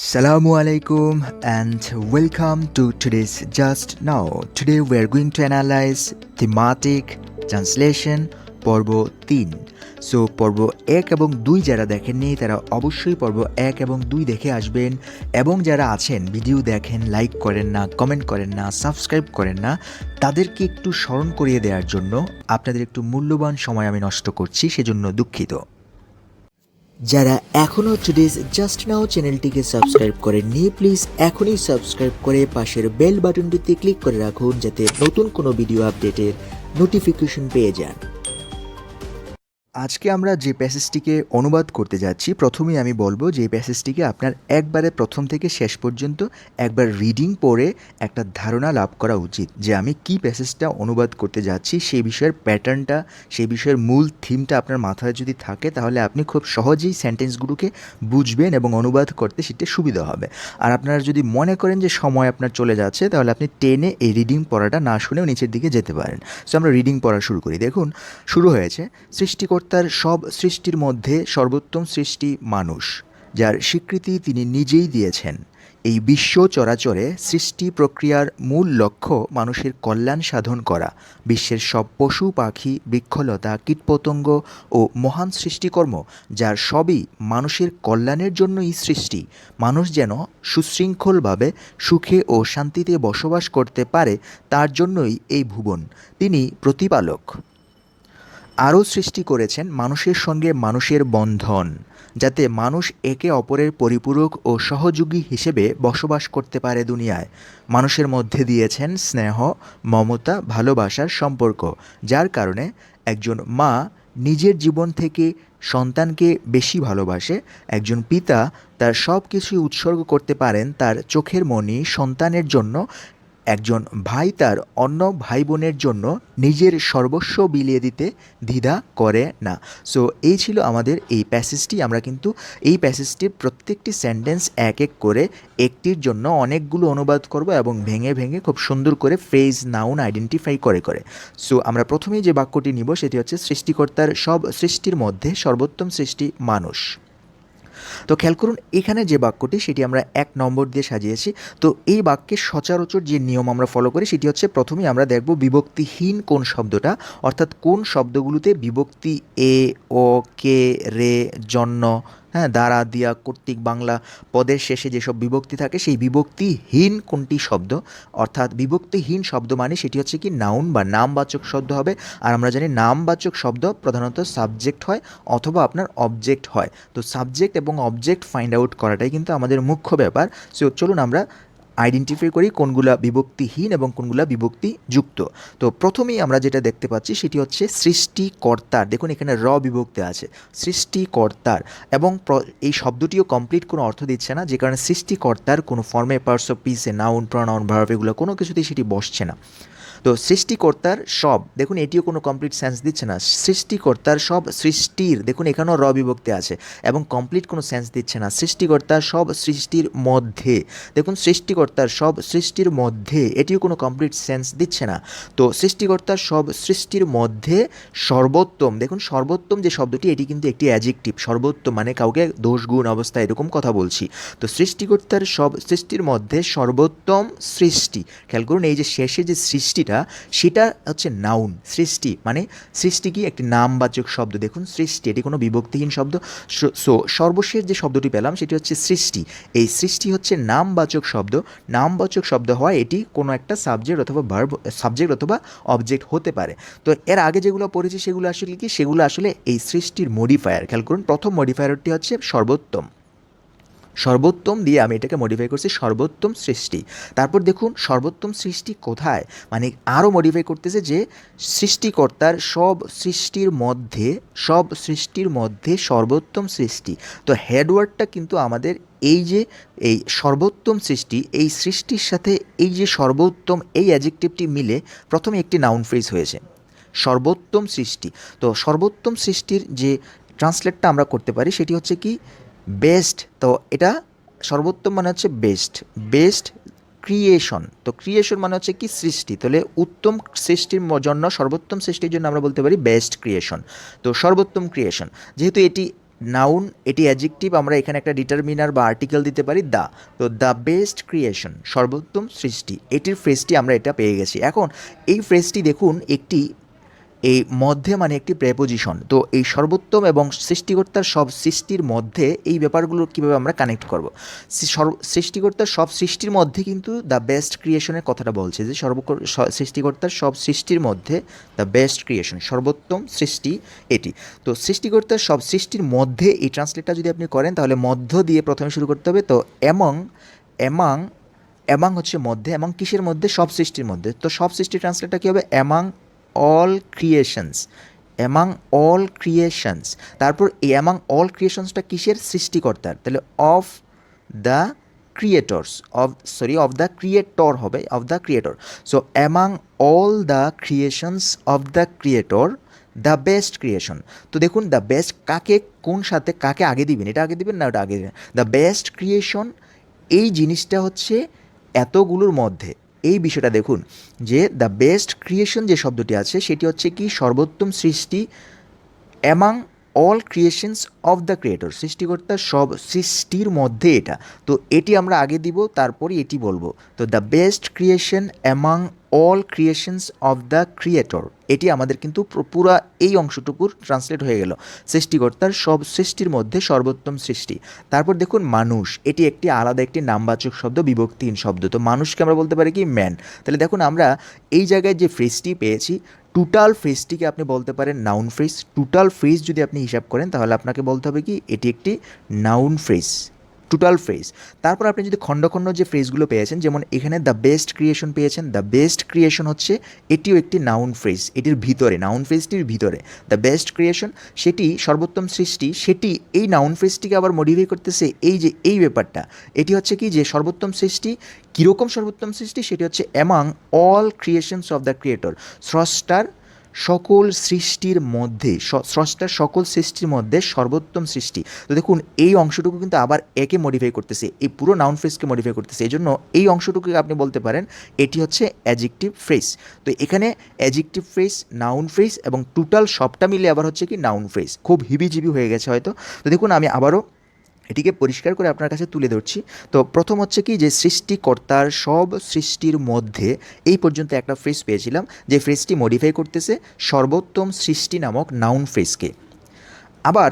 Assalamu alaikum and welcome to today's Just Now. Today we are going to analyze thematic translation পর্ব 3। So পর্ব 1 এবং 2 যারা দেখেননি তারা অবশ্যই পর্ব 1 এবং 2 দেখে আসবেন, এবং যারা আছেন ভিডিও দেখেন, লাইক করেন না, কমেন্ট করেন না, সাবস্ক্রাইব করেন না, তাদেরকে একটু স্মরণ করিয়ে দেওয়ার জন্য আপনাদের একটু মূল্যবান সময় আমি নষ্ট করছি, সেজন্য দুঃখিত। যারা এখনও টুডেজ জাস্ট নাও চ্যানেলটিকে সাবস্ক্রাইব করেননি, প্লিজ এখনই সাবস্ক্রাইব করে পাশের বেল বাটনটিতে ক্লিক করে রাখুন যাতে নতুন কোনো ভিডিও আপডেটের নোটিফিকেশন পেয়ে যান। আজকে আমরা যে প্যাসেজটিকে অনুবাদ করতে যাচ্ছি, প্রথমেই আমি বলবো যে এই প্যাসেজটিকে আপনার একবারে প্রথম থেকে শেষ পর্যন্ত একবার রিডিং পড়ে একটা ধারণা লাভ করা উচিত যে আমি কি প্যাসেজটা অনুবাদ করতে যাচ্ছি, সেই বিষয়ের প্যাটার্নটা, সেই বিষয়ের মূল থিমটা আপনার মাথায় যদি থাকে তাহলে আপনি খুব সহজেই সেন্টেন্সগুলোকে বুঝবেন এবং অনুবাদ করতে সেটা সুবিধা হবে। আর আপনারা যদি মনে করেন যে সময় আপনার চলে যাচ্ছে তাহলে আপনি টেনে এই রিডিং পড়াটা না শুনেও নিচের দিকে যেতে পারেন। সো আমরা রিডিং পড়া শুরু করি। দেখুন, শুরু হয়েছে, সৃষ্টিকর্তার সব সৃষ্টির মধ্যে সর্বোত্তম সৃষ্টি মানুষ, যার স্বীকৃতি তিনি নিজেই দিয়েছেন। এই বিশ্ব চরাচরে সৃষ্টি প্রক্রিয়ার মূল লক্ষ্য মানুষের কল্যাণ সাধন করা। বিশ্বের সব পশু পাখি, বৃক্ষলতা, কীটপতঙ্গ ও মহান সৃষ্টিকর্ম, যার সবই মানুষের কল্যাণের জন্যই সৃষ্টি। মানুষ যেন সুশৃঙ্খলভাবে সুখে ও শান্তিতে বসবাস করতে পারে, তার জন্যই এই ভুবন। তিনি প্রতিপালক। আরও সৃষ্টি করেছেন মানুষের সঙ্গে মানুষের বন্ধন, যাতে মানুষ একে অপরের পরিপূরক ও সহযোগী হিসেবে বসবাস করতে পারে দুনিয়ায়। মানুষের মধ্যে দিয়েছেন স্নেহ, মমতা, ভালোবাসার সম্পর্ক, যার কারণে একজন মা নিজের জীবন থেকে সন্তানকে বেশি ভালোবাসে। একজন পিতা তার সব কিছুই উৎসর্গ করতে পারেন তার চোখের মণি সন্তানের জন্য। একজন ভাই তার অন্য ভাই বোনের জন্য নিজের সর্বস্ব বিলিয়ে দিতে দ্বিধা করে না। সো এই ছিল আমাদের এই প্যাসেজটি। আমরা কিন্তু এই প্যাসেজটির প্রত্যেকটি সেন্টেন্স এক এক করে একটির জন্য অনেকগুলো অনুবাদ করব এবং ভেঙে ভেঙে খুব সুন্দর করে ফ্রেজ, নাউন আইডেন্টিফাই করে করে। সো আমরা প্রথমেই যে বাক্যটি নিব সেটি হচ্ছে, সৃষ্টিকর্তার সব সৃষ্টির মধ্যে সর্বোত্তম সৃষ্টি মানুষ। তো খেয়াল করুন, এখানে যে বাক্যটি সেটি আমরা 1 নম্বর দিয়ে সাজিয়েছি। তো এই বাক্যের সচরাচর যে নিয়ম আমরা ফলো করি সেটি হচ্ছে, প্রথমেই আমরা দেখব বিভক্তিহীন কোন শব্দটা, অর্থাৎ কোন শব্দগুলোতে বিভক্তি এ, ও, কে, রে, জন্য, দ্বারা, দিয়া, কর্তৃক, বাংলা পদের শেষে যেসব বিভক্তি থাকে সেই বিভক্তিহীন কোনটি শব্দ। অর্থাৎ বিভক্তিহীন শব্দ মানে সেটি হচ্ছে কি নাউন বা নামবাচক শব্দ হবে। আর আমরা জানি নামবাচক শব্দ প্রধানত সাবজেক্ট হয় অথবা আপনার অবজেক্ট হয়। তো সাবজেক্ট এবং অবজেক্ট ফাইন্ড আউট করাটাই কিন্তু আমাদের মুখ্য ব্যাপার। সো চলুন আমরা আইডেন্টিফাই করি কোনগুলা বিভক্তিহীন এবং কোনগুলা বিভক্তিযুক্ত। তো প্রথমেই আমরা যেটা দেখতে পাচ্ছি সেটি হচ্ছে সৃষ্টিকর্তার। দেখুন এখানে র বিভক্তি আছে, সৃষ্টিকর্তার, এবং এই শব্দটিও কমপ্লিট কোনো অর্থ দিচ্ছে না, যে কারণে সৃষ্টিকর্তার কোনো ফর্মে, পার্টস অফ স্পিচে, নাউন, প্রনাউন, ভার্ব এগুলো কোনো কিছুতেই সেটি বসছে না। তো সৃষ্টিকর্তার সব, দেখুন এটিও কোনো কমপ্লিট সেন্স দিচ্ছে না। সৃষ্টিকর্তার সব সৃষ্টির, দেখুন এখানেও র বিভক্তি আছে এবং কমপ্লিট কোনো সেন্স দিচ্ছে না। সৃষ্টিকর্তার সব সৃষ্টির মধ্যে, দেখুন সৃষ্টিকর্তার সব সৃষ্টির মধ্যে, এটিও কোনো কমপ্লিট সেন্স দিচ্ছে না। তো সৃষ্টিকর্তার সব সৃষ্টির মধ্যে সর্বোত্তম, দেখুন সর্বোত্তম যে শব্দটি এটি কিন্তু একটি অ্যাডজেক্টিভ। সর্বোত্তম মানে কাউকে দোষ গুণ অবস্থা এরকম কথা বলছি। তো সৃষ্টিকর্তার সব সৃষ্টির মধ্যে সর্বোত্তম সৃষ্টি, খেয়াল করুন এই যে শেষে যে সৃষ্টিটা সেটা হচ্ছে নাউন। সৃষ্টি মানে সৃষ্টি কি একটি নামবাচক শব্দ। দেখুন সৃষ্টি এটি কোনো বিভক্তিহীন শব্দ। সো সর্বশেষ যে শব্দটি পেলাম সেটি হচ্ছে সৃষ্টি। এই সৃষ্টি হচ্ছে নামবাচক শব্দ। নামবাচক শব্দ হয় এটি কোনো একটা সাবজেক্ট অথবা ভার্ব, সাবজেক্ট অথবা অবজেক্ট হতে পারে। তো এর আগে যেগুলো পড়েছি সেগুলো আসলে কি, সেগুলো আসলে এই সৃষ্টির মডিফায়ার। খেয়াল করুন প্রথম মডিফায়ারটি হচ্ছে সর্বোত্তম। সর্বোত্তম দিয়ে আমি এটাকে মডিফাই করছি সর্বোত্তম সৃষ্টি। তারপর দেখুন সর্বোত্তম সৃষ্টি কোথায়, মানে আরও মডিফাই করতেছে যে সৃষ্টিকর্তার সব সৃষ্টির মধ্যে, সব সৃষ্টির মধ্যে সর্বোত্তম সৃষ্টি। তো হেডওয়ার্ডটা কিন্তু আমাদের এই যে এই সর্বোত্তম সৃষ্টি, এই সৃষ্টির সাথে এই যে সর্বোত্তম এই অ্যাডজেক্টিভটি মিলে প্রথমে একটি নাউন ফ্রেজ হয়েছে, সর্বোত্তম সৃষ্টি। তো সর্বোত্তম সৃষ্টির যে ট্রান্সলেটটা আমরা করতে পারি সেটি হচ্ছে কি বেস্ট। তো এটা সর্বোত্তম মানে হচ্ছে বেস্ট, বেস্ট ক্রিয়েশন। তো ক্রিয়েশন মানে হচ্ছে কি সৃষ্টি, তাহলে উত্তম সৃষ্টির জন্য, সর্বোত্তম সৃষ্টির জন্য আমরা বলতে পারি বেস্ট ক্রিয়েশন। তো সর্বোত্তম ক্রিয়েশন, যেহেতু এটি নাউন এটি অ্যাডজেক্টিভ, আমরা এখানে একটা ডিটারমিনার বা আর্টিকেল দিতে পারি দ্য। তো দ্য বেস্ট ক্রিয়েশন, সর্বোত্তম সৃষ্টি, এটির ফ্রেজটি আমরা এটা পেয়ে গেছি। এখন এই ফ্রেজটি দেখুন একটি এই মধ্যে মানে একটি প্রেপোজিশন। তো এই সর্বোত্তম এবং সৃষ্টিকর্তার সব সৃষ্টির মধ্যে এই ব্যাপারগুলো কীভাবে আমরা কানেক্ট করব। সৃষ্টিকর্তার সব সৃষ্টির মধ্যে কিন্তু দ্য বেস্ট ক্রিয়েশনের কথাটা বলছে, যে সৃষ্টিকর্তার সব সৃষ্টির মধ্যে দ্য বেস্ট ক্রিয়েশন, সর্বোত্তম সৃষ্টি এটি। তো সৃষ্টিকর্তার সব সৃষ্টির মধ্যে এই ট্রান্সলেটটা যদি আপনি করেন তাহলে মধ্য দিয়ে প্রথমে শুরু করতে হবে। তো অ্যামং, অ্যামাং, অ্যামাং হচ্ছে মধ্যে, এবং কিসের মধ্যে, সব সৃষ্টির মধ্যে। তো সব সৃষ্টির ট্রান্সলেটটা কী হবে, among all creations, among all creations. তারপর এই অ্যামাং অল ক্রিয়েশনসটা কিসের, সৃষ্টিকর্তার, তাহলে of the creators, of the creator হবে, of the creator. So among all the creations of the creator the best creation. তো দেখুন দ্য বেস্ট কাকে, কোন সাথে কাকে আগে দিবেন, এটা আগে দিবেন না ওটা আগে দিবেন। দ্য বেস্ট ক্রিয়েশন এই জিনিসটা হচ্ছে এতগুলোর মধ্যে, এই বিষয়টা দেখুন যে দ্য বেস্ট ক্রিয়েশন যে শব্দটি আছে সেটি হচ্ছে কি সর্বোত্তম সৃষ্টি, among all creations of the creator, সৃষ্টিকর্তার সব সৃষ্টির মধ্যে এটা। তো এটি আমরা আগে দিব, তারপরে এটি বলবো। তো the best creation among all creations of the creator, এটি আমাদের কিন্তু পুরা এই অংশটুকুর ট্রান্সলেট হয়ে গেল, সৃষ্টিকর্তার সব সৃষ্টির মধ্যে সর্বোত্তম সৃষ্টি। তারপর দেখুন মানুষ, এটি একটি আলাদা একটি নামবাচক শব্দ, বিভক্তিহীন শব্দ। তো মানুষকে আমরা বলতে পারি কি ম্যান। তাহলে দেখুন আমরা এই জায়গায় যে ফ্রেজটি পেয়েছি, টোটাল ফ্রেজটিকে আপনি বলতে পারেন নাউন ফ্রেজ। টোটাল ফ্রেজ যদি আপনি হিসাব করেন তাহলে আপনাকে বলতে হবে কি এটি একটি নাউন ফ্রেজ, টোটাল ফ্রেজ। তারপর আপনি যদি খণ্ড খণ্ড যে ফ্রেজগুলো পেয়েছেন, যেমন এখানে দ্য বেস্ট ক্রিয়েশন পেয়েছেন, দ্য বেস্ট ক্রিয়েশন হচ্ছে এটিও একটি নাউন ফ্রেজ, এটির ভিতরে, নাউন ফ্রেজটির ভিতরে দ্য বেস্ট ক্রিয়েশন, সেটি সর্বোত্তম সৃষ্টি, সেটি এই নাউন ফ্রেজটিকে আবার মডিফাই করতেছে। এই যে এই ব্যাপারটা, এটি হচ্ছে কি যে সর্বোত্তম সৃষ্টি, কীরকম সর্বোত্তম সৃষ্টি, সেটি হচ্ছে among all creations of the creator, স্রষ্টার সকল সৃষ্টির মধ্যে, স্রষ্টার সকল সৃষ্টির মধ্যে সর্বোত্তম সৃষ্টি। তো দেখুন এই অংশটুকু কিন্তু আবার একে মডিফাই করতেছে, এই পুরো নাউন ফ্রেজকে মডিফাই করতেছে। এই জন্য এই অংশটুকুকে আপনি বলতে পারেন এটি হচ্ছে অ্যাডজেক্টিভ ফ্রেজ। তো এখানে অ্যাডজেক্টিভ ফ্রেজ, নাউন ফ্রেজ এবং টোটাল সবটা মিলে আবার হচ্ছে কি নাউন ফ্রেজ। খুব হিবিজিবি হয়ে গেছে হয়তো। তো দেখুন আমি আবারও এটিকে পরিষ্কার করে আপনার কাছে তুলে ধরছি। তো প্রথম হচ্ছে কি যে সৃষ্টিকর্তার সব সৃষ্টির মধ্যে, এই পর্যন্ত একটা ফ্রেজ পেয়েছিলাম, যে ফ্রেজটি মডিফাই করতেছে সর্বোত্তম সৃষ্টি নামক নাউন ফ্রেজকে। আবার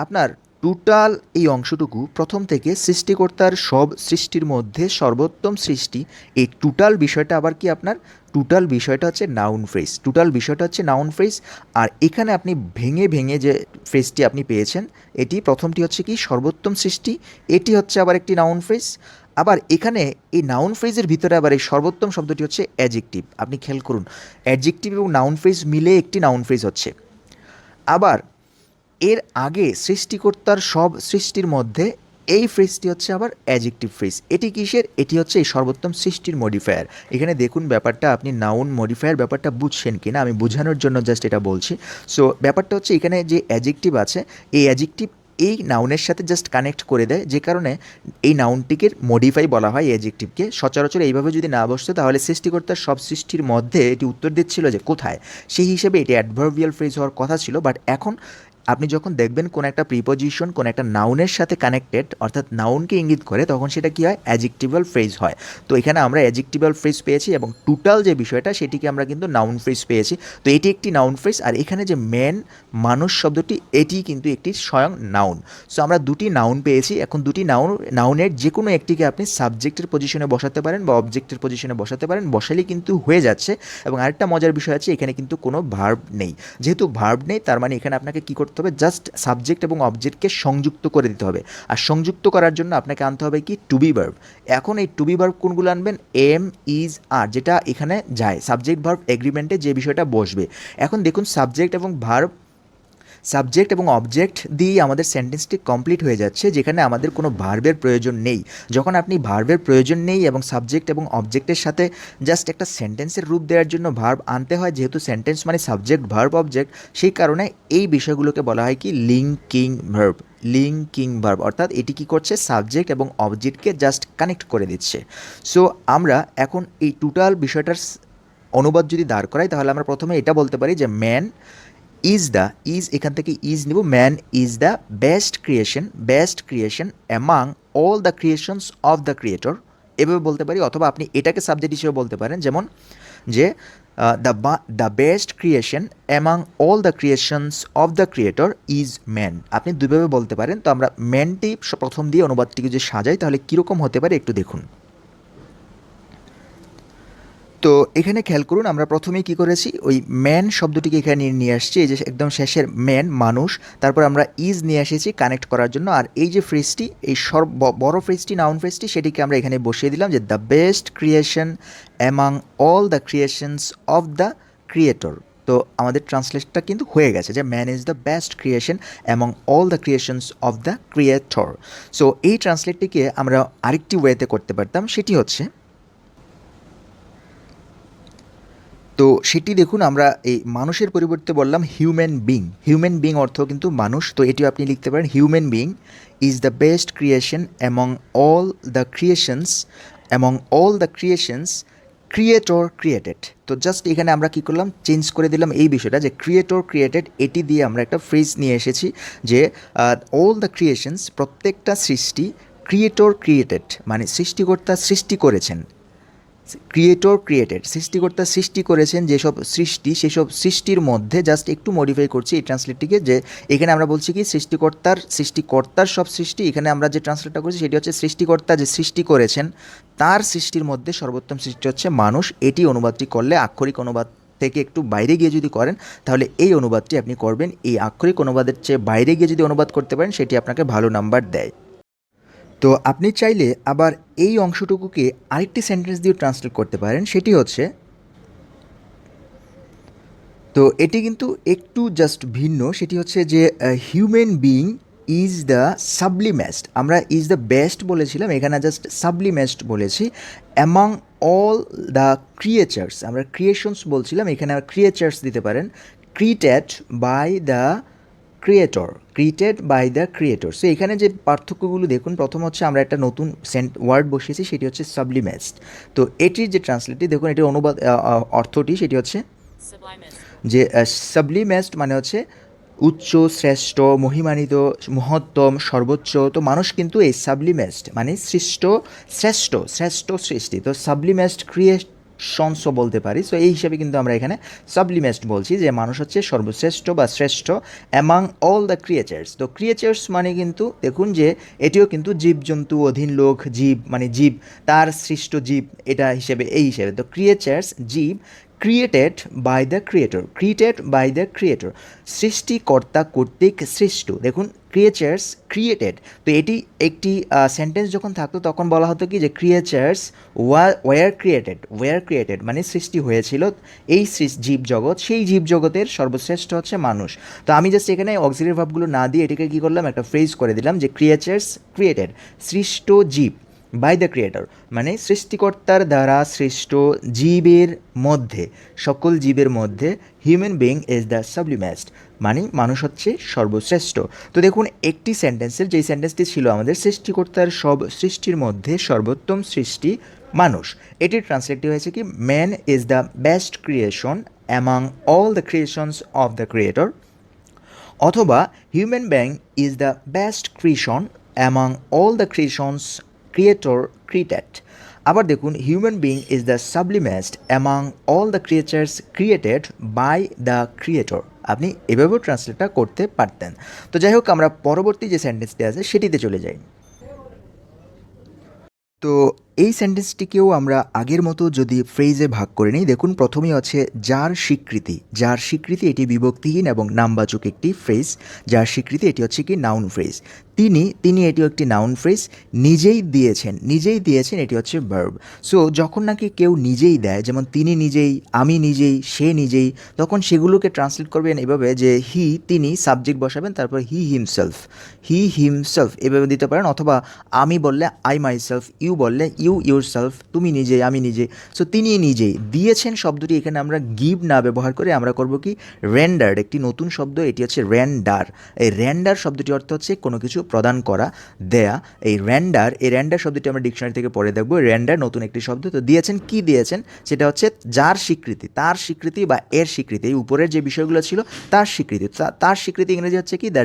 আপনার টোটাল এই অংশটুকু প্রথম থেকে সৃষ্টিকর্তার সব সৃষ্টির মধ্যে সর্বোত্তম সৃষ্টি, এই টোটাল বিষয়টা আবার কি আপনার, টোটাল বিষয়টা হচ্ছে নাউন ফ্রেজ, টোটাল বিষয়টা হচ্ছে নাউন ফ্রেজ। আর এখানে আপনি ভেঙে ভেঙে যে ফ্রেজটি আপনি পেয়েছেন, এটি প্রথমটি হচ্ছে কি সর্বোত্তম সৃষ্টি, এটি হচ্ছে আবার একটি নাউন ফ্রেজ। আবার এখানে এই নাউন ফ্রেজের ভিতরে আবার এই সর্বোত্তম শব্দটি হচ্ছে অ্যাডজেক্টিভ। আপনি খেয়াল করুন অ্যাডজেক্টিভ এবং নাউন ফ্রেজ মিলে একটি নাউন ফ্রেজ হচ্ছে। আবার এর আগে সৃষ্টিকর্তার সব সৃষ্টির মধ্যে এই ফ্রেজটি হচ্ছে আবার অ্যাডজেক্টিভ ফ্রেজ। এটি কিসের, এটি হচ্ছে এই সর্বোত্তম সৃষ্টির মডিফায়ার। এখানে দেখুন ব্যাপারটা, আপনি নাউন মডিফায়ার ব্যাপারটা বুঝছেন কি না, আমি বোঝানোর জন্য জাস্ট এটা বলছি। সো ব্যাপারটা হচ্ছে এখানে যে অ্যাডজেক্টিভ আছে, এই অ্যাডজেক্টিভ এই নাউনের সাথে জাস্ট কানেক্ট করে দেয়, যে কারণে এই নাউনটিকে মডিফাই বলা হয় অ্যাডজেক্টিভকে। সচরাচর এইভাবে যদি না বসতো তাহলে সৃষ্টিকর্তার সব সৃষ্টির মধ্যে এটি উত্তর দিচ্ছিল যে কোথায়, সেই হিসেবে এটি অ্যাডভার্বিয়াল ফ্রেজ হওয়ার কথা ছিল। বাট এখন আপনি যখন দেখবেন কোন একটা প্রিপোজিশন কোন একটা নাউনের সাথে কানেক্টেড, অর্থাৎ নাউনকে ইঙ্গিত করে, তখন সেটা কী হয়, অ্যাডজেক্টিভাল ফ্রেজ হয়। তো এখানে আমরা অ্যাডজেক্টিভাল ফ্রেজ পেয়েছি এবং টোটাল যে বিষয়টা সেটিকে আমরা কিন্তু নাউন ফ্রেজ পেয়েছি। তো এটি একটি নাউন ফ্রেজ। আর এখানে যে মেন মানুষ শব্দটি, এটি কিন্তু একটি স্বয়ং নাউন। সো আমরা দুটি নাউন পেয়েছি। এখন দুটি নাউনের যে কোনো একটিকে আপনি সাবজেক্টের পজিশনে বসাতে পারেন বা অবজেক্টের পজিশনে বসাতে পারেন, বসালেই কিন্তু হয়ে যাচ্ছে। এবং আরেকটা মজার বিষয় আছে, এখানে কিন্তু কোনো ভার্ব নেই। যেহেতু ভার্ব নেই, তার মানে এখানে আপনাকে কী করতে হবে, জাস্ট সাবজেক্ট এবং অবজেক্টকে সংযুক্ত করে দিতে হবে। আর সংযুক্ত করার জন্য আপনাকে আনতে হবে কি টু বি ভার্ব। এখন এই টু বি ভার্ব কোনগুলো আনবেন, এম, ইজ, আর, যেটা এখানে যায় সাবজেক্ট ভার্ব এগ্রিমেন্টে যে বিষয়টা বসবে। এখন দেখুন সাবজেক্ট এবং অবজেক্ট দিয়েই আমাদের সেন্টেন্সটি কমপ্লিট হয়ে যাচ্ছে, যেখানে আমাদের কোনো ভার্বের প্রয়োজন নেই। যখন আপনি ভার্বের প্রয়োজন নেই এবং সাবজেক্ট এবং অবজেক্টের সাথে জাস্ট একটা সেন্টেন্সের রূপ দেওয়ার জন্য ভার্ব আনতে হয়, যেহেতু সেন্টেন্স মানে সাবজেক্ট ভার্ব অবজেক্ট, সেই কারণে এই বিষয়গুলোকে বলা হয় কি লিঙ্কিং ভার্ব। লিঙ্কিং ভার্ব অর্থাৎ এটি কী করছে, সাবজেক্ট এবং অবজেক্টকে জাস্ট কানেক্ট করে দিচ্ছে। সো আমরা এখন এই টোটাল বিষয়টার অনুবাদ যদি দাঁড় করাই, তাহলে আমরা প্রথমে এটা বলতে পারি যে ম্যান ইজ এখান থেকে ইজ নিব, man is the best creation among all the creations of the creator, এভাবে বলতে পারি। অথবা আপনি এটাকে সাবজেক্ট হিসেবে বলতে পারেন, যেমন যে the best creation among all the creations of the creator is man. আপনি দুইভাবে বলতে পারেন। তো আমরা ম্যানটি প্রথম দিয়ে অনুবাদটিকে যে সাজাই তাহলে কীরকম হতে পারে একটু দেখুন। তো এখানে খেয়াল করুন, আমরা প্রথমেই কী করেছি, ওই ম্যান শব্দটিকে এখানে নিয়ে আসছি, এই যে একদম শেষের ম্যান মানুষ, তারপর আমরা ইজ নিয়ে এসেছি কানেক্ট করার জন্য। আর এই যে ফ্রেজটি, এই বড় ফ্রেজটি, নাউন ফ্রেজটি, সেটিকে আমরা এখানে বসিয়ে দিলাম যে the best creation among all the creations of the creator. তো আমাদের ট্রান্সলেটটা কিন্তু হয়ে গেছে যে man is the best creation among all the creations of the creator. So এই ট্রান্সলেটটিকে আমরা আরেকটি ওয়েতে করতে পারতাম, সেটি হচ্ছে, তো সেটি দেখুন, আমরা এই মানুষের পরিবর্তে বললাম হিউম্যান বিং অর্থ কিন্তু মানুষ। তো এটিও আপনি লিখতে পারেন human being is the best creation among all the creations creator created. তো জাস্ট এখানে আমরা কী করলাম, চেঞ্জ করে দিলাম এই বিষয়টা যে ক্রিয়েটর ক্রিয়েটেড, এটি দিয়ে আমরা একটা ফ্রেজ নিয়ে এসেছি যে অল দ্য ক্রিয়েশনস, প্রত্যেকটা সৃষ্টি, ক্রিয়েটর ক্রিয়েটেড মানে সৃষ্টিকর্তা সৃষ্টি করেছেন, সৃষ্টিকর্তা সৃষ্টি করেছেন যেসব সৃষ্টি, সেসব সৃষ্টির মধ্যে, জাস্ট একটু মডিফাই করছি এই ট্রান্সলেটটিকে, যে এখানে আমরা বলছি কি সৃষ্টিকর্তার সব সৃষ্টি, এখানে আমরা যে ট্রান্সলেটটা করছি সেটি হচ্ছে সৃষ্টিকর্তা যে সৃষ্টি করেছেন তার সৃষ্টির মধ্যে সর্বোত্তম সৃষ্টি হচ্ছে মানুষ। এটি অনুবাদটি করলে আক্ষরিক অনুবাদ থেকে একটু বাইরে গিয়ে যদি করেন তাহলে এই অনুবাদটি আপনি করবেন। এই আক্ষরিক অনুবাদের চেয়ে বাইরে গিয়ে যদি অনুবাদ করতে পারেন সেটি আপনাকে ভালো নাম্বার দেয়। তো আপনি চাইলে আবার এই অংশটুকুকে আরেকটি সেন্টেন্স দিয়ে ট্রান্সলেট করতে পারেন, সেটি হচ্ছে, তো এটি কিন্তু একটু জাস্ট ভিন্ন, সেটি হচ্ছে যে human being is the sublimest, আমরা ইজ দ্য বেস্ট বলেছিলাম, এখানে জাস্ট সাবলিমেস্ট বলেছি, অ্যামাং অল দ্য ক্রিয়েচার্স, আমরা ক্রিয়েশনস বলছিলাম, এখানে ক্রিয়েচার্স দিতে পারেন, created by the creator. So এখানে যে পার্থক্যগুলো দেখুন, প্রথম হচ্ছে আমরা একটা নতুন ওয়ার্ড বসিয়েছি, সেটি হচ্ছে সাবলিমেস্ট। তো এটির যে ট্রান্সলেটটি দেখুন, এটির অনুবাদ অর্থটি সেটি হচ্ছে যে সাবলিমেস্ট মানে হচ্ছে উচ্চ, শ্রেষ্ঠ, মহিমান্বিত, মহত্তম, সর্বোচ্চ। তো মানুষ কিন্তু এই সাবলিমেস্ট মানে শ্রেষ্ঠ সৃষ্টি, তো সাবলিমেস্ট ক্রিয়েশনসও বলতে পারি। সো এই হিসাবে কিন্তু আমরা এখানে সাবলিমেস্ট বলছি যে মানুষ হচ্ছে সর্বশ্রেষ্ঠ বা শ্রেষ্ঠ অ্যামাং অল দ্য ক্রিয়েচার্স। তো ক্রিয়েচার্স মানে কিন্তু দেখুন যে এটিও কিন্তু জীবজন্তু, অধীন লোক, জীব মানে জীব, তার সৃষ্ট জীব, এটা হিসেবে এই হিসেবে। তো ক্রিয়েচার্স জীব, ক্রিয়েটেড বাই দ্য ক্রিয়েটর, সৃষ্টিকর্তা কর্তৃক সৃষ্ট। দেখুন ক্রিয়েচার্স ক্রিয়েটেড, তো এটি একটি সেন্টেন্স যখন থাকতো তখন বলা হতো কি যে ক্রিয়েচার্স ওয়ার ক্রিয়েটেড মানে সৃষ্টি হয়েছিল এই জীবজগৎ, সেই জীবজগতের সর্বশ্রেষ্ঠ হচ্ছে মানুষ। তো আমি জাস্ট এখানে অক্সিলারি ভার্বগুলো না দিয়ে এটিকে কী করলাম, একটা ফ্রেজ করে দিলাম যে ক্রিয়েচার্স ক্রিয়েটেড, সৃষ্ট জীব, বাই দ্য ক্রিয়েটর মানে সৃষ্টিকর্তার দ্বারা সৃষ্ট জীবের মধ্যে, সকল জীবের মধ্যে, হিউম্যান বিং ইজ দ্য সাবলিমেস্ট মানে মানুষ হচ্ছে সর্বশ্রেষ্ঠ। তো দেখুন একটি সেন্টেন্সের, যেই সেন্টেন্সটি ছিল আমাদের সৃষ্টিকর্তার সব সৃষ্টির মধ্যে সর্বোত্তম সৃষ্টি মানুষ, এটির ট্রান্সলেটটি হয়েছে কি man is the best creation among all the creations of the creator, অথবা human being is the best creation among all the creations creator created. আবার দেখুন human being is the sublimest among all the creatures created by the creator. আপনি এভাবেও ট্রান্সলেটটা করতে পারতেন। তো যাই হোক, আমরা পরবর্তী যে সেন্টেন্সটি আছে সেটিতে চলে যাই। তো এই সেন্টেন্সটিকেও আমরা আগের মতো যদি ফ্রেজে ভাগ করে নিই, দেখুন প্রথমেই আছে যার স্বীকৃতি, এটি বিভক্তিহীন এবং নামবাচক একটি ফ্রেজ। যার স্বীকৃতি, এটি হচ্ছে কি নাউন ফ্রেজ। তিনি এটিও একটি নাউন ফ্রেজ। নিজেই দিয়েছেন এটি হচ্ছে ভার্ব। সো যখন নাকি কেউ নিজেই দেয়, যেমন তিনি নিজেই, আমি নিজেই, সে নিজেই, তখন সেগুলোকে ট্রান্সলেট করবেন এভাবে যে তিনি সাবজেক্ট বসাবেন, তারপর হি হিমসেলফ এভাবে দিতে পারেন। অথবা আমি বললে আই মাইসেলফ, ইউ বললে ইউ ইউরসেলফ, তুমি নিজে, আমি নিজে। সো তিনি নিজেই দিয়েছেন শব্দটি এখানে আমরা গিভ না ব্যবহার করে আমরা করব কি রেন্ডার্ড, একটি নতুন শব্দ, এটি হচ্ছে রেন্ডার। এই রেন্ডার শব্দটি অর্থ হচ্ছে কোনো কিছু প্রদান করা, দেয়া। এই রেন্ডার শব্দটি আমরা ডিকশনারি থেকে পড়ে দেখব। রেন্ডার নতুন একটি শব্দ। তো দিয়েছেন, কি দিয়েছেন, সেটা হচ্ছে যার স্বীকৃতি, তার স্বীকৃতি বা এর স্বীকৃতি, এই উপরের যে বিষয়গুলো ছিল তার স্বীকৃতি। তার স্বীকৃতি ইংরেজি হচ্ছে কি দ্য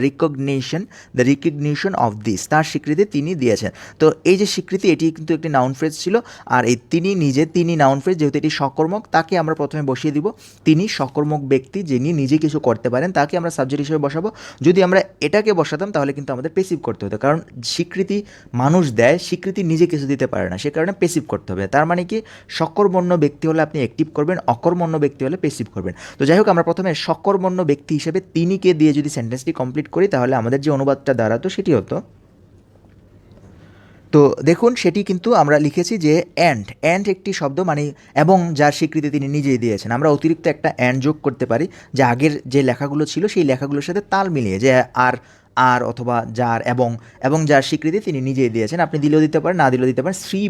রিকগনিশন অফ দিস, তার স্বীকৃতি তিনি দিয়েছেন। তো এই যে স্বীকৃতি, এটি কিন্তু একটি নাউন ফ্রেজ ছিল। আর এই তিনি নিজে, তিনি নাউন ফ্রেজ, যেহেতু এটি সকর্মক, তাকে আমরা প্রথমে বসিয়ে দিব। তিনি সকর্মক ব্যক্তি, যিনি নিজে কিছু করতে পারেন, তাকে আমরা সাবজেক্ট হিসেবে বসাবো। যদি আমরা এটাকে বসাতাম তাহলে কিন্তু আমাদের পেসিভ করতে হতো, কারণ স্বীকৃতি মানুষ দেয়, স্বীকৃতি নিজে কিছু দিতে পারে না, সে কারণে পেসিভ করতে হবে। তার মানে কি সকর্মণ্য ব্যক্তি হলে আপনি অ্যাক্টিভ করবেন, অকর্মণ্য ব্যক্তি হলে পেসিভ করবেন। তো যাই হোক, আমরা প্রথমে সকর্মণ্য ব্যক্তি হিসেবে তিনিকে দিয়ে যদি সেন্টেন্সটি কমপ্লিট করি তাহলে আমাদের যে অনুবাদটা দাঁড়াতো সেটি হতো, তো দেখুন সেটি কিন্তু আমরা লিখেছি যে অ্যান্ড একটি শব্দ, মানে এবং যার স্বীকৃতি তিনি নিজেই দিয়েছেন। আমরা অতিরিক্ত একটা অ্যান্ড যোগ করতে পারি, যে আগের যে লেখাগুলো ছিল সেই লেখাগুলোর সাথে তাল মিলিয়ে, যে আর অথবা যার এবং যার স্বীকৃতি তিনি নিজেই দিয়েছেন। আপনি দিলেও দিতে পারেন, না দিলেও দিতে পারেন। শ্রী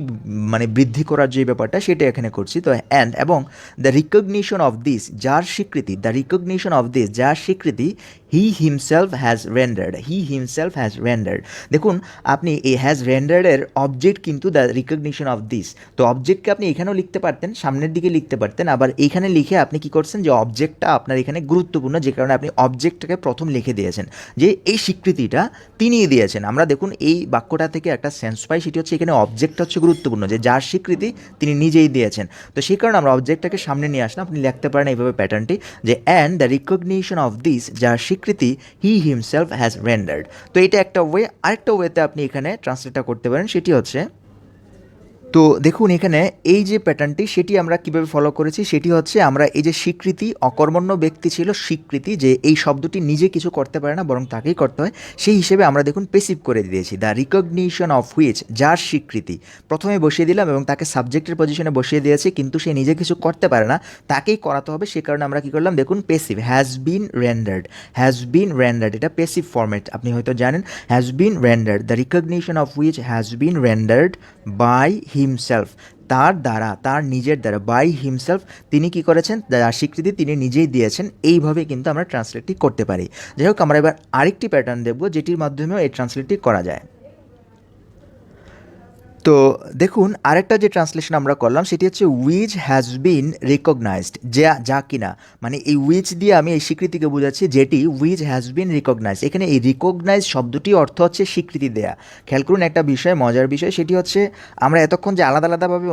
মানে বৃদ্ধি করার যে ব্যাপারটা সেটা এখানে করছি। তো অ্যান্ড এবং দ্য রিকগনিশন অফ দিস, যার স্বীকৃতি, দ্য রিকগনিশন অফ দিস, যার স্বীকৃতি হি হিমসেলফ হ্যাজ রেন্ডার্ড। দেখুন আপনি এই হ্যাজ রেন্ডার্ডের অবজেক্ট কিন্তু দ্য রিকগনিশন অফ দিস। তো অবজেক্টকে আপনি এখানেও লিখতে পারতেন, সামনের দিকে লিখতে পারতেন, আবার এইখানে লিখে আপনি কি করছেন, যে অবজেক্টটা আপনার এখানে গুরুত্বপূর্ণ, যে কারণে আপনি অবজেক্টটাকে প্রথম লিখে দিয়েছেন, যে এই স্বীকৃতিটা তিনিই দিয়েছেন। আমরা দেখুন এই বাক্যটা থেকে একটা সেন্স পাই, সেটি হচ্ছে এখানে অবজেক্টটা হচ্ছে গুরুত্বপূর্ণ, যে যার স্বীকৃতি তিনি নিজেই দিয়েছেন। তো সেই কারণে আমরা অবজেক্টটাকে সামনে নিয়ে আসলাম। আপনি লিখতে পারেন এইভাবে প্যাটার্নটি, যে and the recognition of this, যার স্বীকৃতি হি হিমসেলফ হ্যাজ রেন্ডার্ড। তো এটা একটা ওয়ে। আরেকটা ওয়েতে আপনি এখানে ট্রান্সলেটটা করতে পারেন, সেটি হচ্ছে, তো দেখুন এখানে এই যে প্যাটার্নটি সেটি আমরা কিভাবে ফলো করেছি, সেটি হচ্ছে আমরা এই যে স্বীকৃতি, অকর্মণ্য ব্যক্তি ছিল স্বীকৃতি, যে এই শব্দটি নিজে কিছু করতে পারে না বরং তাকেই করতে হয়, সেই হিসেবে আমরা দেখুন পেসিভ করে দিয়েছি। দ্য রিকগনিশন অফ হুইচ, যার স্বীকৃতি প্রথমে বসিয়ে দিলাম এবং তাকে সাবজেক্টের পজিশনে বসিয়ে দিয়েছি, কিন্তু সে নিজে কিছু করতে পারে না, তাকেই করাতে হবে। সে কারণে আমরা কী করলাম, দেখুন পেসিভ, হ্যাজ বিন রেন্ডার্ড, এটা পেসিভ ফর্মেট, আপনি হয়তো জানেন। Has been rendered, the recognition of which has been rendered by himself, তার দ্বারা, তার নিজের দ্বারা, বাই হিমসেলফ, তিনি কি করেছেন, যার স্বীকৃতি তিনি নিজেই দিয়েছেন। এইভাবে কিন্তু আমরা ট্রান্সলেটটি করতে পারি। যাই হোক, আমরা এবার আরেকটি প্যাটার্ন দেখব যেটির মাধ্যমেও এই ট্রান্সলেটটি করা যায়। তো দেখুন আরেকটা যে ট্রান্সলেশন আমরা করলাম সেটি হচ্ছে উইচ হ্যাজ বিন রিকগনাইজড, যা কিনা, মানে এই উইচ দিয়ে আমি এই স্বীকৃতিকে বোঝাচ্ছি, যেটি উইচ হ্যাজ বিন রিকগনাইজড। এখানে এই রিকগনাইজ শব্দটি অর্থ হচ্ছে স্বীকৃতি দেয়া। খেয়াল করুন একটা বিষয়, মজার বিষয়, সেটি হচ্ছে আমরা এতক্ষণ যে আলাদা আলাদাভাবে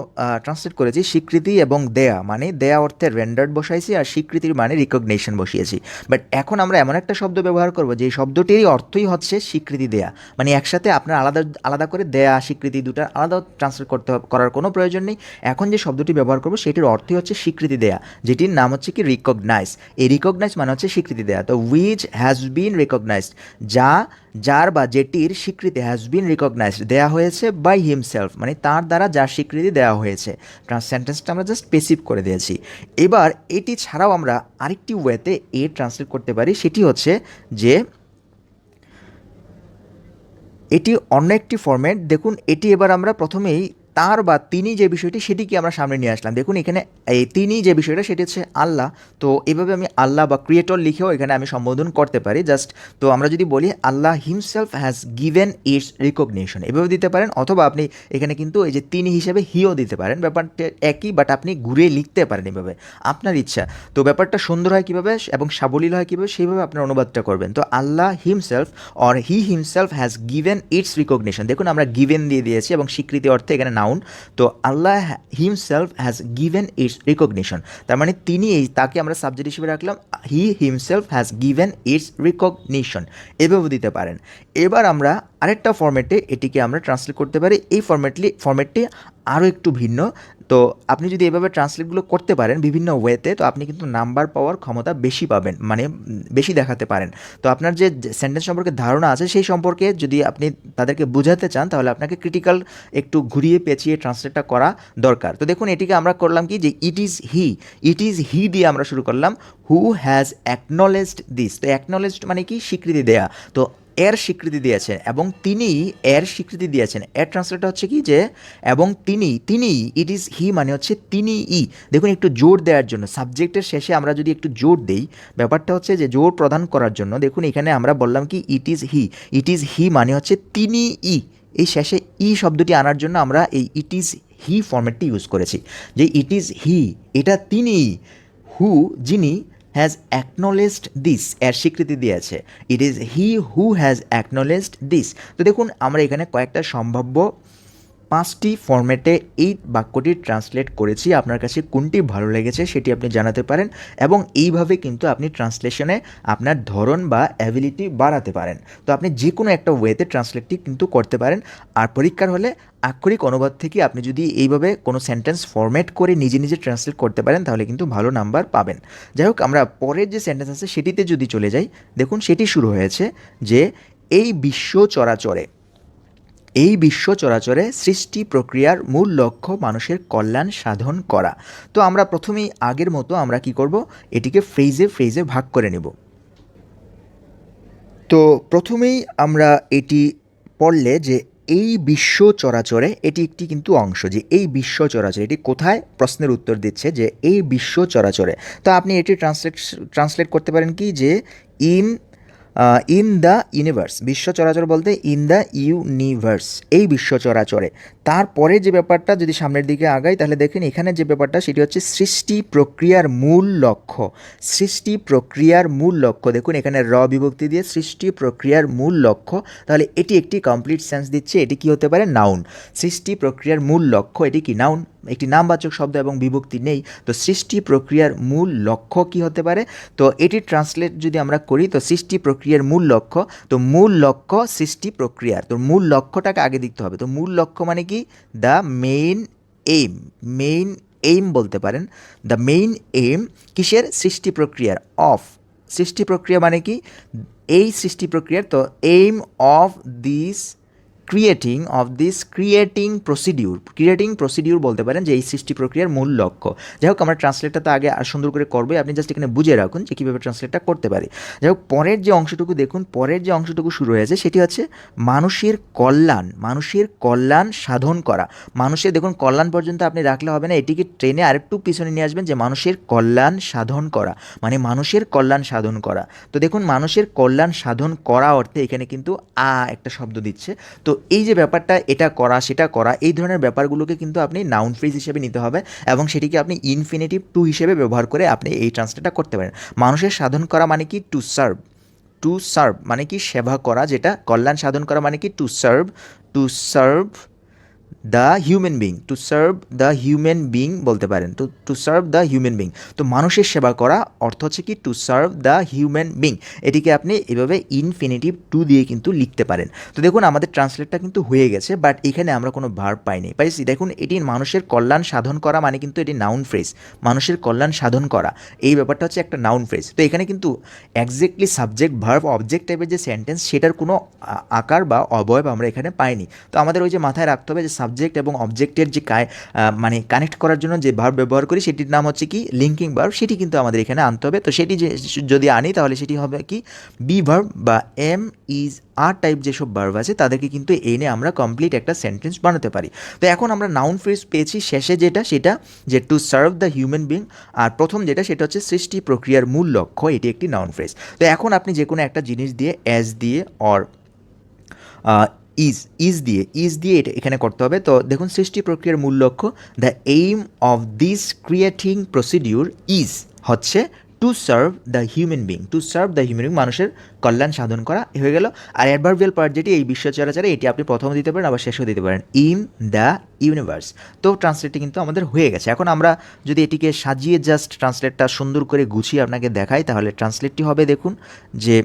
ট্রান্সলেট করেছি, স্বীকৃতি এবং দেয়া, মানে দেয়া অর্থে রেন্ডার্ড বসাইছি, আর স্বীকৃতির মানে রিকগনিশন বসিয়েছি। বাট এখন আমরা এমন একটা শব্দ ব্যবহার করবো যে শব্দটির অর্থই হচ্ছে স্বীকৃতি দেয়া, মানে একসাথে আপনার আলাদা আলাদা করে দেয়া স্বীকৃতি দুটা আলাদা ট্রান্সলেট করার কোনো প্রয়োজন নেই। এখন যে শব্দটি ব্যবহার করবো সেটির অর্থই হচ্ছে স্বীকৃতি দেয়া, যেটির নাম হচ্ছে কি রিকগনাইজ। এই রিকগনাইজ মানে হচ্ছে স্বীকৃতি দেয়া। তো উইচ হ্যাজ বিন রিকগনাইজড, যার বা যেটির স্বীকৃতি হ্যাজ বিন রিকগনাইজড দেয়া হয়েছে বাই হিমসেলফ, মানে তার দ্বারা যার স্বীকৃতি দেওয়া হয়েছে। সেন্টেন্সটা আমরা জাস্ট পেসিভ করে দিয়েছি। এবার এটি ছাড়াও আমরা আরেকটি ওয়েতে ট্রান্সলেট করতে পারি, সেটি হচ্ছে যে এটি অন্য একটি ফরম্যাট। দেখুন এটি এবার আমরা প্রথমেই তার বা তিনি যে বিষয়টি সেটিকে আমরা সামনে নিয়ে আসলাম। দেখুন এখানে এই তিনি যে বিষয়টা সেটি হচ্ছে আল্লাহ। তো এভাবে আমি আল্লাহ বা ক্রিয়েটর লিখেও এখানে আমি সম্বোধন করতে পারি জাস্ট। তো আমরা যদি বলি Allah himself has given its recognition, এভাবে দিতে পারেন। অথবা আপনি এখানে কিন্তু এই যে তিনি হিসেবে হিও দিতে পারেন, ব্যাপারটা একই, বাট আপনি ঘুরিয়ে লিখতে পারেন এভাবে, আপনার ইচ্ছা। তো ব্যাপারটা সুন্দর হয় কীভাবে এবং সাবলীল হয় কীভাবে সেইভাবে আপনার অনুবাদটা করবেন। তো Allah himself or he himself has given its recognition, দেখুন আমরা গিভেন দিয়ে দিয়েছি এবং স্বীকৃতি অর্থে এখানে নাউন। তো Allah himself has given its recognition, তার মানে তিনি তাকে আমরা সাবজেক্ট হিসেবে রাখলাম, he himself has given its recognition, এভাবে দিতে পারেন। এবার আমরা আরেকটা ফরম্যাটে এটিকে আমরা ট্রান্সলেট করতে পারি। এই ফরম্যাটটি আরও একটু ভিন্ন। তো আপনি যদি এভাবে ট্রান্সলেটগুলো করতে পারেন বিভিন্ন ওয়েতে, তো আপনি কিন্তু নাম্বার পাওয়ার ক্ষমতা বেশি পাবেন, মানে বেশি দেখাতে পারেন। তো আপনার যে সেন্টেন্স সম্পর্কে ধারণা আছে সেই সম্পর্কে যদি আপনি তাদেরকে বোঝাতে চান তাহলে আপনাকে ক্রিটিক্যাল একটু ঘুরিয়ে পেঁচিয়ে ট্রান্সলেটটা করা দরকার। তো দেখুন এটিকে আমরা করলাম কি, যে ইট ইজ হি দিয়ে আমরা শুরু করলাম, হু হ্যাজ অ্যাকনলেজড দিস। তো অ্যাকনলেজড মানে কি, স্বীকৃতি দেয়া। তো এর স্বীকৃতি দিয়েছেন এবং তিনি এর স্বীকৃতি দিয়েছেন। এর ট্রান্সলেটটা হচ্ছে কি যে এবং তিনি ইট ইজ হি মানে হচ্ছে তিনি ই। দেখুন একটু জোর দেওয়ার জন্য সাবজেক্টের শেষে আমরা যদি একটু জোর দেই, ব্যাপারটা হচ্ছে যে জোর প্রদান করার জন্য দেখুন এখানে আমরা বললাম কি ইট ইজ হি মানে হচ্ছে তিনি ই। এই শেষে ই শব্দটি আনার জন্য আমরা এই ইট ইজ হি ফরম্যাটটি ইউজ করেছি, যে ইট ইজ হি এটা তিনি, হু যিনি, হ্যাজ অ্যাকনোলেজড দিস এর স্বীকৃতি দিয়েছে, it is he who has অ্যাকনোলেজড this. তো দেখুন আমরা এখানে কয়েকটা সম্ভাব্য 5টি ফরম্যাটে এই বাক্যটি ট্রান্সলেট করেছি। আপনার কাছে কোনটি ভালো লেগেছে সেটি আপনি জানাতে পারেন এবং এইভাবে কিন্তু আপনি ট্রান্সলেশনে আপনার ধরন বা অ্যাবিলিটি বাড়াতে পারেন। তো আপনি যে কোনো একটা ওয়েতে ট্রান্সলেটটি কিন্তু করতে পারেন। আর পরীক্ষার হলে আক্ষরিক অনুবাদ থেকে আপনি যদি এইভাবে কোনো সেন্টেন্স ফরম্যাট করে নিজে নিজে ট্রান্সলেট করতে পারেন তাহলে কিন্তু ভালো নাম্বার পাবেন। যাই হোক, আমরা পরের যে সেন্টেন্স আছে সেটিতে যদি চলে যাই, দেখুন সেটি শুরু হয়েছে যে এই বিশ্ব চরাচরে সৃষ্টি প্রক্রিয়ার মূল লক্ষ্য মানুষের কল্যাণ সাধন করা। তো আমরা প্রথমেই আগের মতো আমরা কি করব, এটিকে ফ্রেজে ভাগ করে নেব। তো প্রথমেই আমরা এটি পড়লে যে এই বিশ্ব চরাচরে এটি একটি কিন্তু অংশ, যে এই বিশ্ব চরাচরে এটি কোথায় প্রশ্নের উত্তর দিচ্ছে যে এই বিশ্ব চরাচরে। তো আপনি এটি ট্রান্সলেট করতে পারেন কি যে ইন দ্য ইউনিভার্স, বিশ্ব চরাচর বলতে ইন দ্য ইউনিভার্স, এই বিশ্ব চরাচরে। তারপরে যে ব্যাপারটা যদি সামনের দিকে আগাই তাহলে দেখেন এখানে যে ব্যাপারটা সেটি হচ্ছে সৃষ্টি প্রক্রিয়ার মূল লক্ষ্য। দেখুন এখানে র বিভক্তি দিয়ে সৃষ্টি প্রক্রিয়ার মূল লক্ষ্য, তাহলে এটি একটি কমপ্লিট সেন্স দিচ্ছে। এটি কি হতে পারে, নাউন। সৃষ্টি প্রক্রিয়ার মূল লক্ষ্য এটি কি, নাউন, একটি নামবাচক শব্দ এবং বিভক্তি নেই। তো সৃষ্টি প্রক্রিয়ার মূল লক্ষ্য কি হতে পারে, তো এটি ট্রান্সলেট যদি আমরা করি তো সৃষ্টি প্রক্রিয়ার মূল লক্ষ্য, তো মূল লক্ষ্য সৃষ্টি প্রক্রিয়ার, তো মূল লক্ষ্যটাকে আগে দিতে হবে। তো মূল লক্ষ্য মানে কি, দ্য মেইন বলতে পারেন। দ্য মেইন এইম কিসের, সৃষ্টি প্রক্রিয়ার, অফ, সৃষ্টি প্রক্রিয়া মানে কি এই সৃষ্টি প্রক্রিয়ার, তো aim of this creating procedure বলতে পারেন যে এই সৃষ্টি প্রক্রিয়ার মূল লক্ষ্য। যাই হোক, আমরা ট্রান্সলেটটা তো আগে আর সুন্দর করে করবো, আপনি জাস্ট এখানে বুঝে রাখুন যে কীভাবে ট্রান্সলেটটা করতে পারি। যাই হোক, পরের যে অংশটুকু দেখুন, পরের যে অংশটুকু শুরু হয়েছে সেটি হচ্ছে মানুষের কল্যাণ সাধন করা। মানুষের, দেখুন কল্যাণ পর্যন্ত আপনি রাখলে হবে না, এটিকে ট্রেনে আরেকটু পিছনে নিয়ে আসবেন যে মানুষের কল্যাণ সাধন করা, মানে মানুষের কল্যাণ সাধন করা। তো দেখুন মানুষের কল্যাণ সাধন করা অর্থে এখানে কিন্তু একটা শব্দ দিচ্ছে। তো এই যে ব্যাপারটা, এটা করা সেটা করা, এই ধরনের ব্যাপারগুলোকে কিন্তু আপনি নাউন ফ্রেজ হিসেবে নিতে হবে এবং সেটিকে আপনি ইনফিনিটিভ টু হিসেবে ব্যবহার করে আপনি এই ট্রান্সলেটটা করতে পারেন। মানুষের সাধন করা মানে কি, টু সার্ভ মানে কি সেবা করা, যেটা কল্যাণ সাধন করা মানে কি two serve the human being বলতে পারেন। তো two serve the human being, তো মানুষের সেবা করা অর্থ হচ্ছে কি two serve the human being. এটিকে আপনি এভাবে ইনফিনিটিভ টু দিয়ে কিন্তু লিখতে পারেন। তো দেখুন আমাদের ট্রান্সলেটটা কিন্তু হয়ে গেছে, বাট এখানে আমরা কোনো ভার্ব পাইছি। দেখুন এটি মানুষের কল্যাণ সাধন করা মানে কিন্তু এটি নাউন ফ্রেজ, মানুষের কল্যাণ সাধন করা এই ব্যাপারটা হচ্ছে একটা নাউন ফ্রেজ। তো এখানে কিন্তু এক্স্যাক্টলি সাবজেক্ট ভার্ব অবজেক্ট টাইপের যে সেন্টেন্স সেটার কোনো আকার বা অবয়ব আমরা এখানে পাইনি। তো আমাদের ওই যে মাথায় রাখতে হবে যে সাবজেক্ট এবং অবজেক্টের যে মানে কানেক্ট করার জন্য যে ভার্ব ব্যবহার করি সেটির নাম হচ্ছে কি লিঙ্কিং ভার্ব, সেটি কিন্তু আমাদের এখানে আনতে হবে। তো সেটি যদি আনি তাহলে সেটি হবে কি বি ভার্ব বা এম ইজ আর টাইপ যেসব ভার্ব আছে তাদেরকে কিন্তু এনে আমরা কমপ্লিট একটা সেন্টেন্স বানাতে পারি। তো এখন আমরা নাউন ফ্রেজ পেয়েছি, শেষে সেটা যে to serve the human being, আর প্রথম সেটা হচ্ছে সৃষ্টি প্রক্রিয়ার মূল লক্ষ্য, এটি একটি নাউন ফ্রেজ। তো এখন আপনি যে কোনো একটা জিনিস দিয়ে অ্যাজ দিয়ে অর ইজ দিয়ে এটা এখানে করতে হবে। তো দেখুন সৃষ্টি প্রক্রিয়ার মূল লক্ষ্য, the aim of this creating procedure is হচ্ছে to serve the human being, মানুষের কল্যাণ সাধন করা হয়ে গেল। আর অ্যাডভার্বিয়াল পার্ট যেটি এই বিশ্ব চরাচরে, এটি আপনি প্রথমে দিতে পারেন আবার শেষেও দিতে পারেন, ইন দ্য ইউনিভার্স। তো ট্রান্সলেটটি কিন্তু আমাদের হয়ে গেছে। এখন আমরা যদি এটিকে সাজিয়ে জাস্ট ট্রান্সলেটটা সুন্দর করে গুছিয়ে আপনাকে দেখাই তাহলে ট্রান্সলেটটি হবে, দেখুন যে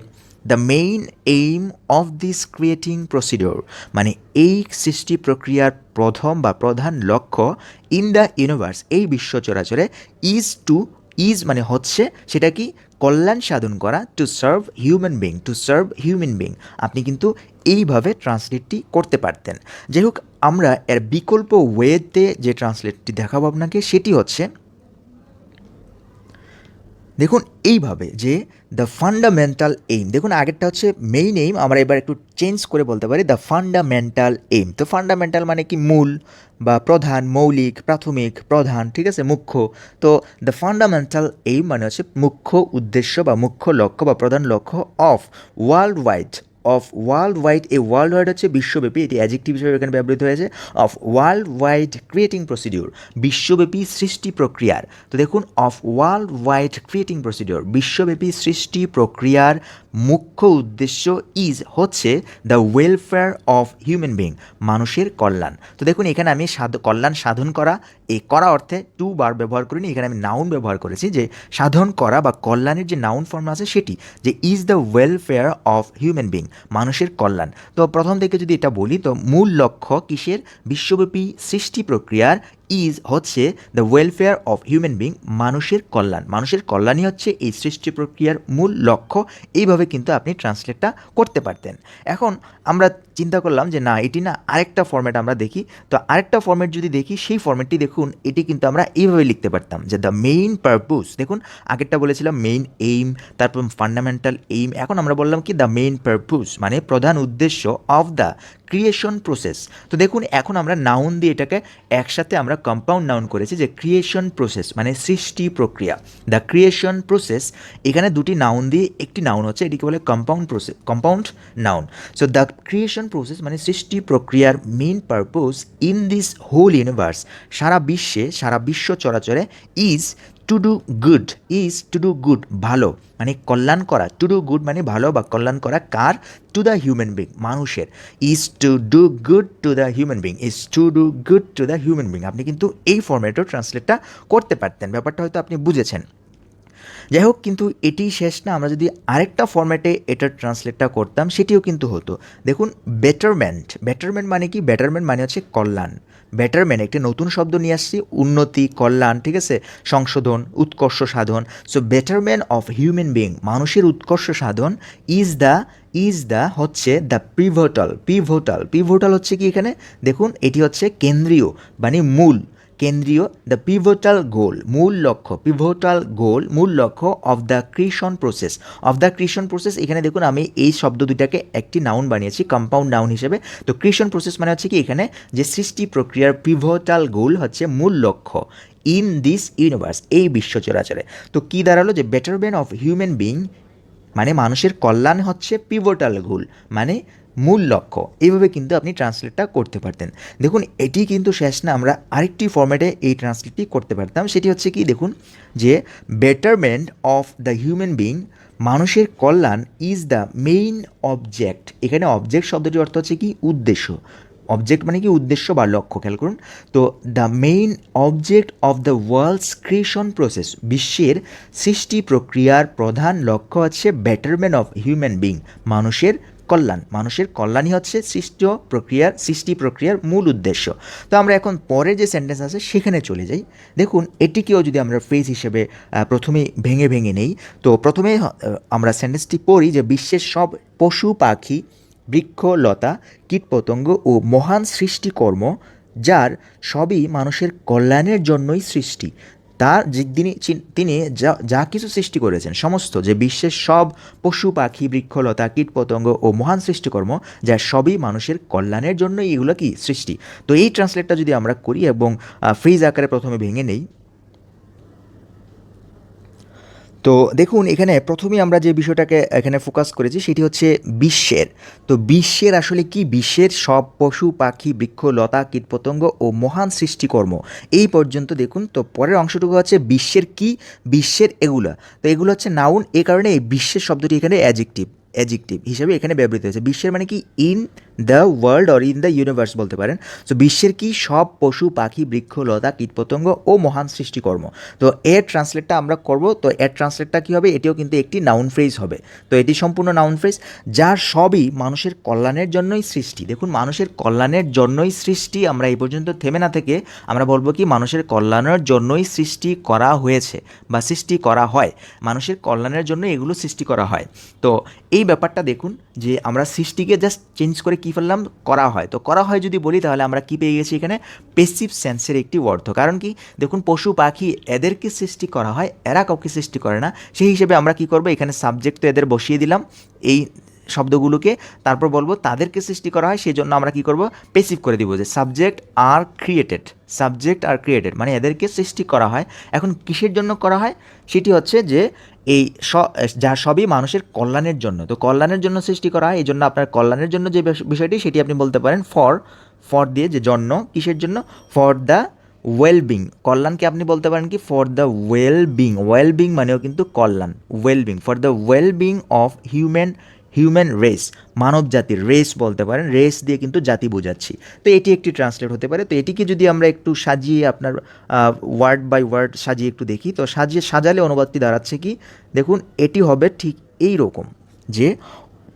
the main aim of this creating procedure, মানে এই সৃষ্টি প্রক্রিয়ার প্রধান লক্ষ্য, ইন দ্য ইউনিভার্স এই বিশ্ব চরাচরে, ইজ মানে হচ্ছে সেটা কি কল্যাণ সাধন করা, টু সার্ভ হিউম্যান বিং। আপনি কিন্তু এইভাবে ট্রান্সলেটটি করতে পারতেন। যাই হোক, আমরা এর বিকল্প ওয়েতে যে ট্রান্সলেটটি দেখাবো আপনাকে সেটি হচ্ছে দেখুন এইভাবে যে দ্য ফান্ডামেন্টাল এইম, দেখুন আগেরটা হচ্ছে মেইন এইম, আমরা এবার একটু চেঞ্জ করে বলতে পারি দ্য ফান্ডামেন্টাল এইম। তো ফান্ডামেন্টাল মানে কি মূল বা প্রধান, মৌলিক, প্রাথমিক, প্রধান, ঠিক আছে, মুখ্য। তো দ্য ফান্ডামেন্টাল এইম মানে হচ্ছে মুখ্য উদ্দেশ্য বা মুখ্য লক্ষ্য বা প্রধান লক্ষ্য of world wide, of world wide, এই ওয়ার্ল্ড ওয়াইড হচ্ছে বিশ্বব্যাপী, এটি অ্যাডজেক্টিভ হিসেবে এখানে ব্যবহৃত হয়েছে, of world wide creating procedure, বিশ্বব্যাপী সৃষ্টি প্রক্রিয়ার। তো দেখুন of world wide creating procedure, বিশ্বব্যাপী সৃষ্টি প্রক্রিয়ার মুখ্য উদ্দেশ্য ইজ হচ্ছে the welfare of human being, মানুষের কল্যাণ। তো দেখুন এখানে আমি কল্যাণ সাধন করা, এই করা অর্থে টু বার ব্যবহার করিনি, এখানে আমি নাউন ব্যবহার করেছি, যে সাধন করা বা কল্যাণের যে নাউন ফর্ম আছে সেটি, যে is the welfare of human being, মানুষের কল্যাণ। তো প্রথম থেকে যদি এটা বলি, তো মূল লক্ষ্য কিসের, বিশ্বব্যাপী সৃষ্টি প্রক্রিয়ার, ইজ হচ্ছে the welfare of human being, মানুষের কল্যাণ, মানুষের কল্যাণই হচ্ছে এই সৃষ্টি প্রক্রিয়ার মূল লক্ষ্য। এইভাবে কিন্তু আপনি ট্রান্সলেটটা করতে পারতেন। এখন আমরা চিন্তা করলাম যে না, এটি না আরেকটা ফর্ম্যাট আমরা দেখি। তো আরেকটা ফর্ম্যাট যদি দেখি, সেই ফর্ম্যাটটি দেখুন, এটি কিন্তু আমরা এইভাবে লিখতে পারতাম যে দ্য মেইন পারপোজ। দেখুন আগেরটা বলেছিলাম মেইন এইম, তারপর ফান্ডামেন্টাল এইম, এখন আমরা বললাম কি দ্য মেইন পারপোজ মানে প্রধান উদ্দেশ্য অফ দ্য ক্রিয়েশন প্রসেস। তো দেখুন এখন আমরা নাউন দিয়ে এটাকে একসাথে আমরা কম্পাউন্ড নাউন করেছি, যে ক্রিয়েশন প্রসেস মানে সৃষ্টি প্রক্রিয়া, দ্য ক্রিয়েশন প্রসেস। এখানে দুটি নাউন দিয়ে একটি নাউন হচ্ছে, এটিকে বলে compound process, compound noun. So the creation process মানে সৃষ্টি প্রক্রিয়ার main purpose in this whole universe, সারা বিশ্বে, সারা বিশ্ব চরাচরে, is to do good, is to do good ভালো, মানে কল্যাণ করা, টু ডু গুড মানে ভালো বা কল্যাণ করা, কার, টু দ্য হিউম্যান বিং মানুষের, is to do good to the human being, is to do good to the human being. আপনি কিন্তু এই ফর্ম্যাটেও ট্রান্সলেটটা করতে পারতেন, ব্যাপারটা হয়তো আপনি বুঝেছেন। যাই হোক, কিন্তু এটি শেষ না, আমরা যদি আরেকটা ফর্ম্যাটে এটার ট্রান্সলেটটা করতাম সেটিও কিন্তু হতো। দেখুন বেটারমেন্ট, বেটারমেন্ট মানে কি, বেটারমেন্ট মানে হচ্ছে কল্যাণ। বেটারমেন্ট একটি নতুন শব্দ নিয়ে আসছি, উন্নতি, কল্যাণ, ঠিক আছে, সংশোধন, উৎকর্ষ সাধন। So betterment of human being, মানুষের উৎকর্ষ সাধন, ইজ দ্য হচ্ছে দ্য পিভোটাল, পিভোটাল, পিভোটাল হচ্ছে কি এখানে, দেখুন এটি হচ্ছে কেন্দ্রীয় মানে মূল, কেন্দ্রীয়, দ্য পিভোটাল গোল, মূল লক্ষ্য, পিভোটাল গোল, মূল লক্ষ্য of the creation process, of the creation process. এখানে দেখুন আমি এই শব্দ দুইটাকে একটি নাউন বানিয়েছি কম্পাউন্ড নাউন হিসেবে। তো ক্রিয়েশন প্রসেস মানে হচ্ছে কি এখানে যে সৃষ্টি প্রক্রিয়ার পিভোটাল গোল হচ্ছে মূল লক্ষ্য ইন দিস ইউনিভার্স, এই বিশ্ব চরাচরে। তো কী দাঁড়ালো, যে বেটারমেন্ট অফ হিউম্যান বিং মানে মানুষের কল্যাণ হচ্ছে পিভোটাল গোল মানে মূল লক্ষ্য। এইভাবে কিন্তু আপনি ট্রান্সলেটটা করতে পারতেন। দেখুন এটি কিন্তু শেষ না, আমরা আরেকটি ফর্ম্যাটে এই ট্রান্সলেটটি করতে পারতাম, সেটি হচ্ছে কি দেখুন, যে betterment of the human being, মানুষের কল্যাণ, ইজ দ্য মেইন অবজেক্ট। এখানে অবজেক্ট শব্দটির অর্থ হচ্ছে কি উদ্দেশ্য, অবজেক্ট মানে কি উদ্দেশ্য বা লক্ষ্য, খেয়াল করুন। তো the main object of the world's creation process, বিশ্বের সৃষ্টি প্রক্রিয়ার প্রধান লক্ষ্য হচ্ছে বেটারমেন্ট অফ হিউম্যান বিং, মানুষের কল্যাণ, মানুষের কল্যাণই হচ্ছে সৃষ্টি প্রক্রিয়ার মূল উদ্দেশ্য। তো আমরা এখন পরে যে সেন্টেন্স আছে সেখানে চলে যাই। দেখুন এটিকেও যদি আমরা ফ্রেজ হিসেবে প্রথমে ভেঙে ভেঙে নেই, তো প্রথমে আমরা সেন্টেন্সটি পড়ি যে বিশ্বের সব পশু পাখি, বৃক্ষ লতা, কীটপতঙ্গ ও মহান সৃষ্টিকর্ম, যার সবই মানুষের কল্যাণের জন্যই সৃষ্টি, তার যে তিনি যা কিছু সৃষ্টি করেছেন, সমস্ত যে বিশ্বের সব পশু পাখি, বৃক্ষলতা, কীটপতঙ্গ ও মহান সৃষ্টিকর্ম, যা সবই মানুষের কল্যাণের জন্যই এগুলো কি সৃষ্টি। তো এই ট্রান্সলেটটা যদি আমরা করি এবং ফ্রেজ আকারে প্রথমে ভেঙে নেই, তো দেখুন এখানে প্রথমেই আমরা যে বিষয়টাকে এখানে ফোকাস করেছি সেটি হচ্ছে বিশ্বের। তো বিশ্বের আসলে কি, বিশ্বের সব পশু পাখি, বৃক্ষ লতা, কীটপতঙ্গ ও মহান সৃষ্টিকর্ম, এই পর্যন্ত দেখুন। তো পরের অংশটুকু হচ্ছে বিশ্বের কি, বিশ্বের এগুলা। তো এগুলো হচ্ছে নাউন, এই কারণে এই বিশ্বের শব্দটি এখানে অ্যাডজেক্টিভ হিসেবে এখানে ব্যবহৃত হয়েছে। বিশ্বের মানে কি in the world or in the universe বলতে পারেন। সো বিশ্বের কি সব পশু পাখি, বৃক্ষ লতা, কীটপতঙ্গ ও মহান সৃষ্টিকর্ম। তো এর ট্রান্সলেটটা আমরা করব। তো এর ট্রান্সলেটটা কী হবে, এটিও কিন্তু একটি নাউন ফ্রেজ হবে। তো এটি সম্পূর্ণ নাউন ফ্রেজ, যার সবই মানুষের কল্যাণের জন্যই সৃষ্টি। দেখুন মানুষের কল্যাণের জন্যই সৃষ্টি, আমরা এই পর্যন্ত থেমে না থেকে আমরা বলবো কি মানুষের কল্যাণের জন্যই সৃষ্টি করা হয়েছে বা সৃষ্টি করা হয়, মানুষের কল্যাণের জন্য এগুলো সৃষ্টি করা হয়। তো এই ব্যাপারটা দেখুন যে আমরা সৃষ্টিকে জাস্ট চেঞ্জ করে কী ফেললাম, করা হয়। তো করা হয় যদি বলি তাহলে আমরা কী পেয়ে গেছি এখানে, পেসিভ সেন্সের একটি অর্থ। কারণ কি, দেখুন পশু পাখি এদেরকে সৃষ্টি করা হয়, এরা কাউকে সৃষ্টি করে না। সেই হিসেবে আমরা কি করব, এখানে সাবজেক্ট তো এদের বসিয়ে দিলাম এই শব্দগুলোকে, তারপর বলবো তাদেরকে সৃষ্টি করা হয়, সেই জন্য আমরা কি করব, পেসিভ করে দিব যে সাবজেক্ট আর ক্রিয়েটেড, সাবজেক্ট আর ক্রিয়েটেড মানে এদেরকে সৃষ্টি করা হয়। এখন কিসের জন্য করা হয়, সেটি হচ্ছে যে এই যা সবই মানুষের কল্যাণের জন্য। তো কল্যাণের জন্য সৃষ্টি করা হয়, এই জন্য আপনার কল্যাণের জন্য যে বিষয়টি সেটি আপনি বলতে পারেন ফর দিয়ে যে জন্য, কিসের জন্য, ফর দ্য ওয়েলবিং, কল্যাণকে আপনি বলতে পারেন কি ফর দ্য ওয়েলবিং মানেও কিন্তু কল্যাণ, wellbeing, for the wellbeing of human race, মানব জাতির, রেস বলতে পারেন, রেস দিয়ে কিন্তু জাতি বোঝাচ্ছি। তো এটি একটি ট্রান্সলেট হতে পারে। তো এটিকে যদি আমরা একটু সাজিয়ে আপনার ওয়ার্ড বাই ওয়ার্ড সাজিয়ে একটু দেখি, তো সাজালে অনুবাদটি দাঁড়াচ্ছে কি, দেখুন এটি হবে ঠিক এই রকম যে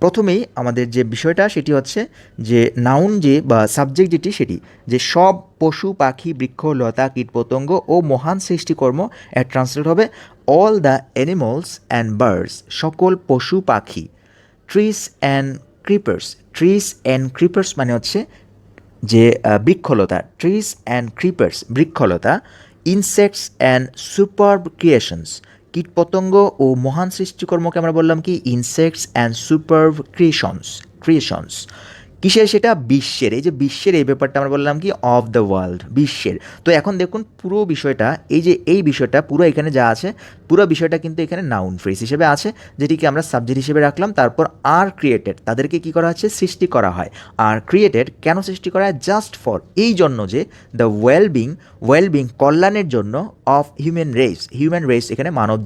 প্রথমেই আমাদের যে বিষয়টা সেটি হচ্ছে যে নাউন যে বা সাবজেক্ট যেটি সেটি যে সব পশু পাখি বৃক্ষ লতা কীটপতঙ্গ ও মহান সৃষ্টিকর্ম, এর ট্রান্সলেট হবে all the animals and birds, সকল পশু পাখি, ট্রিস অ্যান্ড ক্রিপার্স মানে হচ্ছে যে বৃক্ষলতা, ট্রিস অ্যান্ড ক্রিপার্স বৃক্ষলতা, ইনসেক্টস অ্যান্ড সুপারব ক্রিয়েশনস, কীটপতঙ্গ ও মহান সৃষ্টিকর্মকে আমরা বললাম কি ইনসেক্টস অ্যান্ড সুপারব ক্রিয়েশনস, কিসের, সেটা বিশ্বের, এই যে বিশ্বের এই ব্যাপারটা আমরা বললাম কি অফ দ্য ওয়ার্ল্ড, বিশ্বের। তো এখন দেখুন পুরো বিষয়টা, এই বিষয়টা পুরো এখানে যা আছে, পুরো বিষয়টা কিন্তু এখানে নাউন ফ্রেজ হিসেবে আছে, যেটিকে আমরা সাবজেক্ট হিসেবে রাখলাম। তারপর আর ক্রিয়েটেড, তাদেরকে কি করা হচ্ছে, সৃষ্টি করা হয়। আর ক্রিয়েটেড কেন সৃষ্টি করা হয়, জাস্ট ফর, এই জন্য যে দ্য ওয়েলবিং কল্যাণের জন্য অফ হিউম্যান রেস এখানে মানব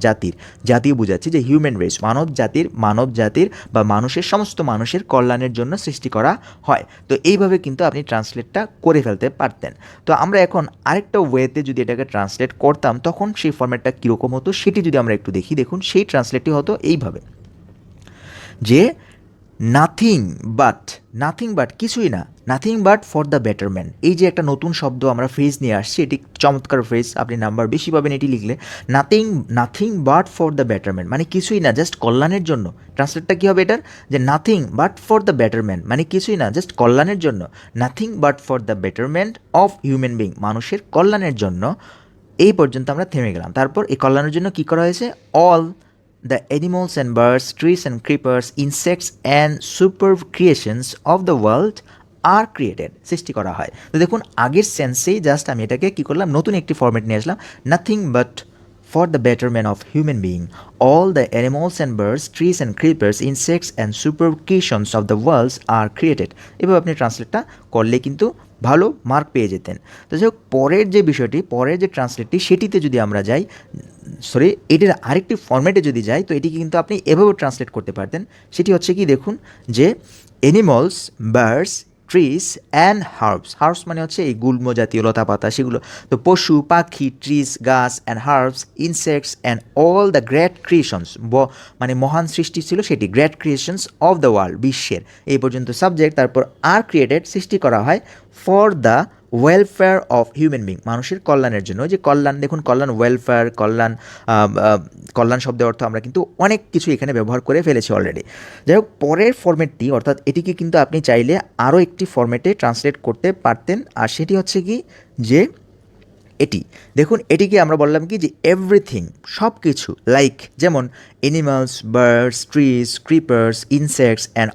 জাতিও বোঝাচ্ছে যে হিউম্যান রেস মানব জাতির বা মানুষের, সমস্ত মানুষের কল্যাণের জন্য সৃষ্টি করা হয়। তো এইভাবে কিন্তু আপনি ট্রান্সলেটটা করে ফেলতে পারতেন। তো আমরা এখন আরেকটা ওয়েতে যদি এটাকে ট্রান্সলেট করতাম তখন সেই ফরম্যাটটা কীরকম হতো সেটি যদি আমরা একটু দেখি, দেখুন সেই ট্রান্সলেটটি হতো এইভাবে যে নাথিং বাট কিছুই না, nothing but for the betterment, এই যে একটা নতুন শব্দ আমরা ফ্রেজ নিয়ে আসছি, এটি চমৎকার ফ্রেজ, আপনি নাম্বার বেশি পাবেন এটি লিখলে। Nothing but for the betterment মানে কিছুই না, জাস্ট কল্যাণের জন্য। ট্রান্সলেটটা কী হবে এটার, যে nothing but for the betterment মানে কিছুই না, জাস্ট কল্যাণের জন্য, nothing but for the betterment of human being, মানুষের কল্যাণের জন্য। এই পর্যন্ত আমরা থেমে গেলাম। তারপর এই কল্যাণের জন্য কী করা হয়েছে, all the animals and birds, trees and creepers, insects and superb creations of the world are created, সৃষ্টি করা হয়। তো দেখুন আগের সেন্সেই জাস্ট আমি এটাকে কী করলাম, নতুন একটি ফরম্যাট নিয়ে আসলাম, nothing but for the betterment of human being, all the animals and birds, trees and creepers, insects and superb creations of the world are created। এভাবে আপনি ট্রান্সলেটটা করলে কিন্তু ভালো মার্ক পেয়ে যেতেন। তো যাই হোক, পরের যে বিষয়টি, পরের যে ট্রান্সলেটটি সেটিতে যদি আমরা যাই, এটির আরেকটি ফরম্যাটে যদি যাই, তো এটিকে কিন্তু আপনি এভাবেও ট্রান্সলেট করতে পারতেন। সেটি হচ্ছে কি, দেখুন যে animals, birds, trees and herbs মানে হচ্ছে এই গুল্ম জাতীয় লতা পাতা সেগুলো। তো পশু পাখি, ট্রিস গাছ, and herbs, insects and all the great creations, মানে মহান সৃষ্টি ছিল সেটি, great creations of the world, বিশ্বের। এই পর্যন্ত সাবজেক্ট। তারপর আর ক্রিয়েটেড, সৃষ্টি করা হয়, for the welfare of human being, মানুষের কল্যাণের জন্য। যে কল্যাণ, দেখুন কল্যাণ, ওয়েলফেয়ার, কল্যাণ শব্দের অর্থ আমরা কিন্তু অনেক কিছু এখানে ব্যবহার করে ফেলেছি অলরেডি। যাই হোক, পরের ফরম্যাটটি, অর্থাৎ এটিকে কিন্তু আপনি চাইলে আরও একটি ফরম্যাটে ট্রান্সলেট করতে পারতেন। আর সেটি হচ্ছে কি, যে এটি দেখুন, এটিকে আমরা বললাম কি যে এভরিথিং, সব কিছু, লাইক যেমন animals, birds, trees, creepers, insects and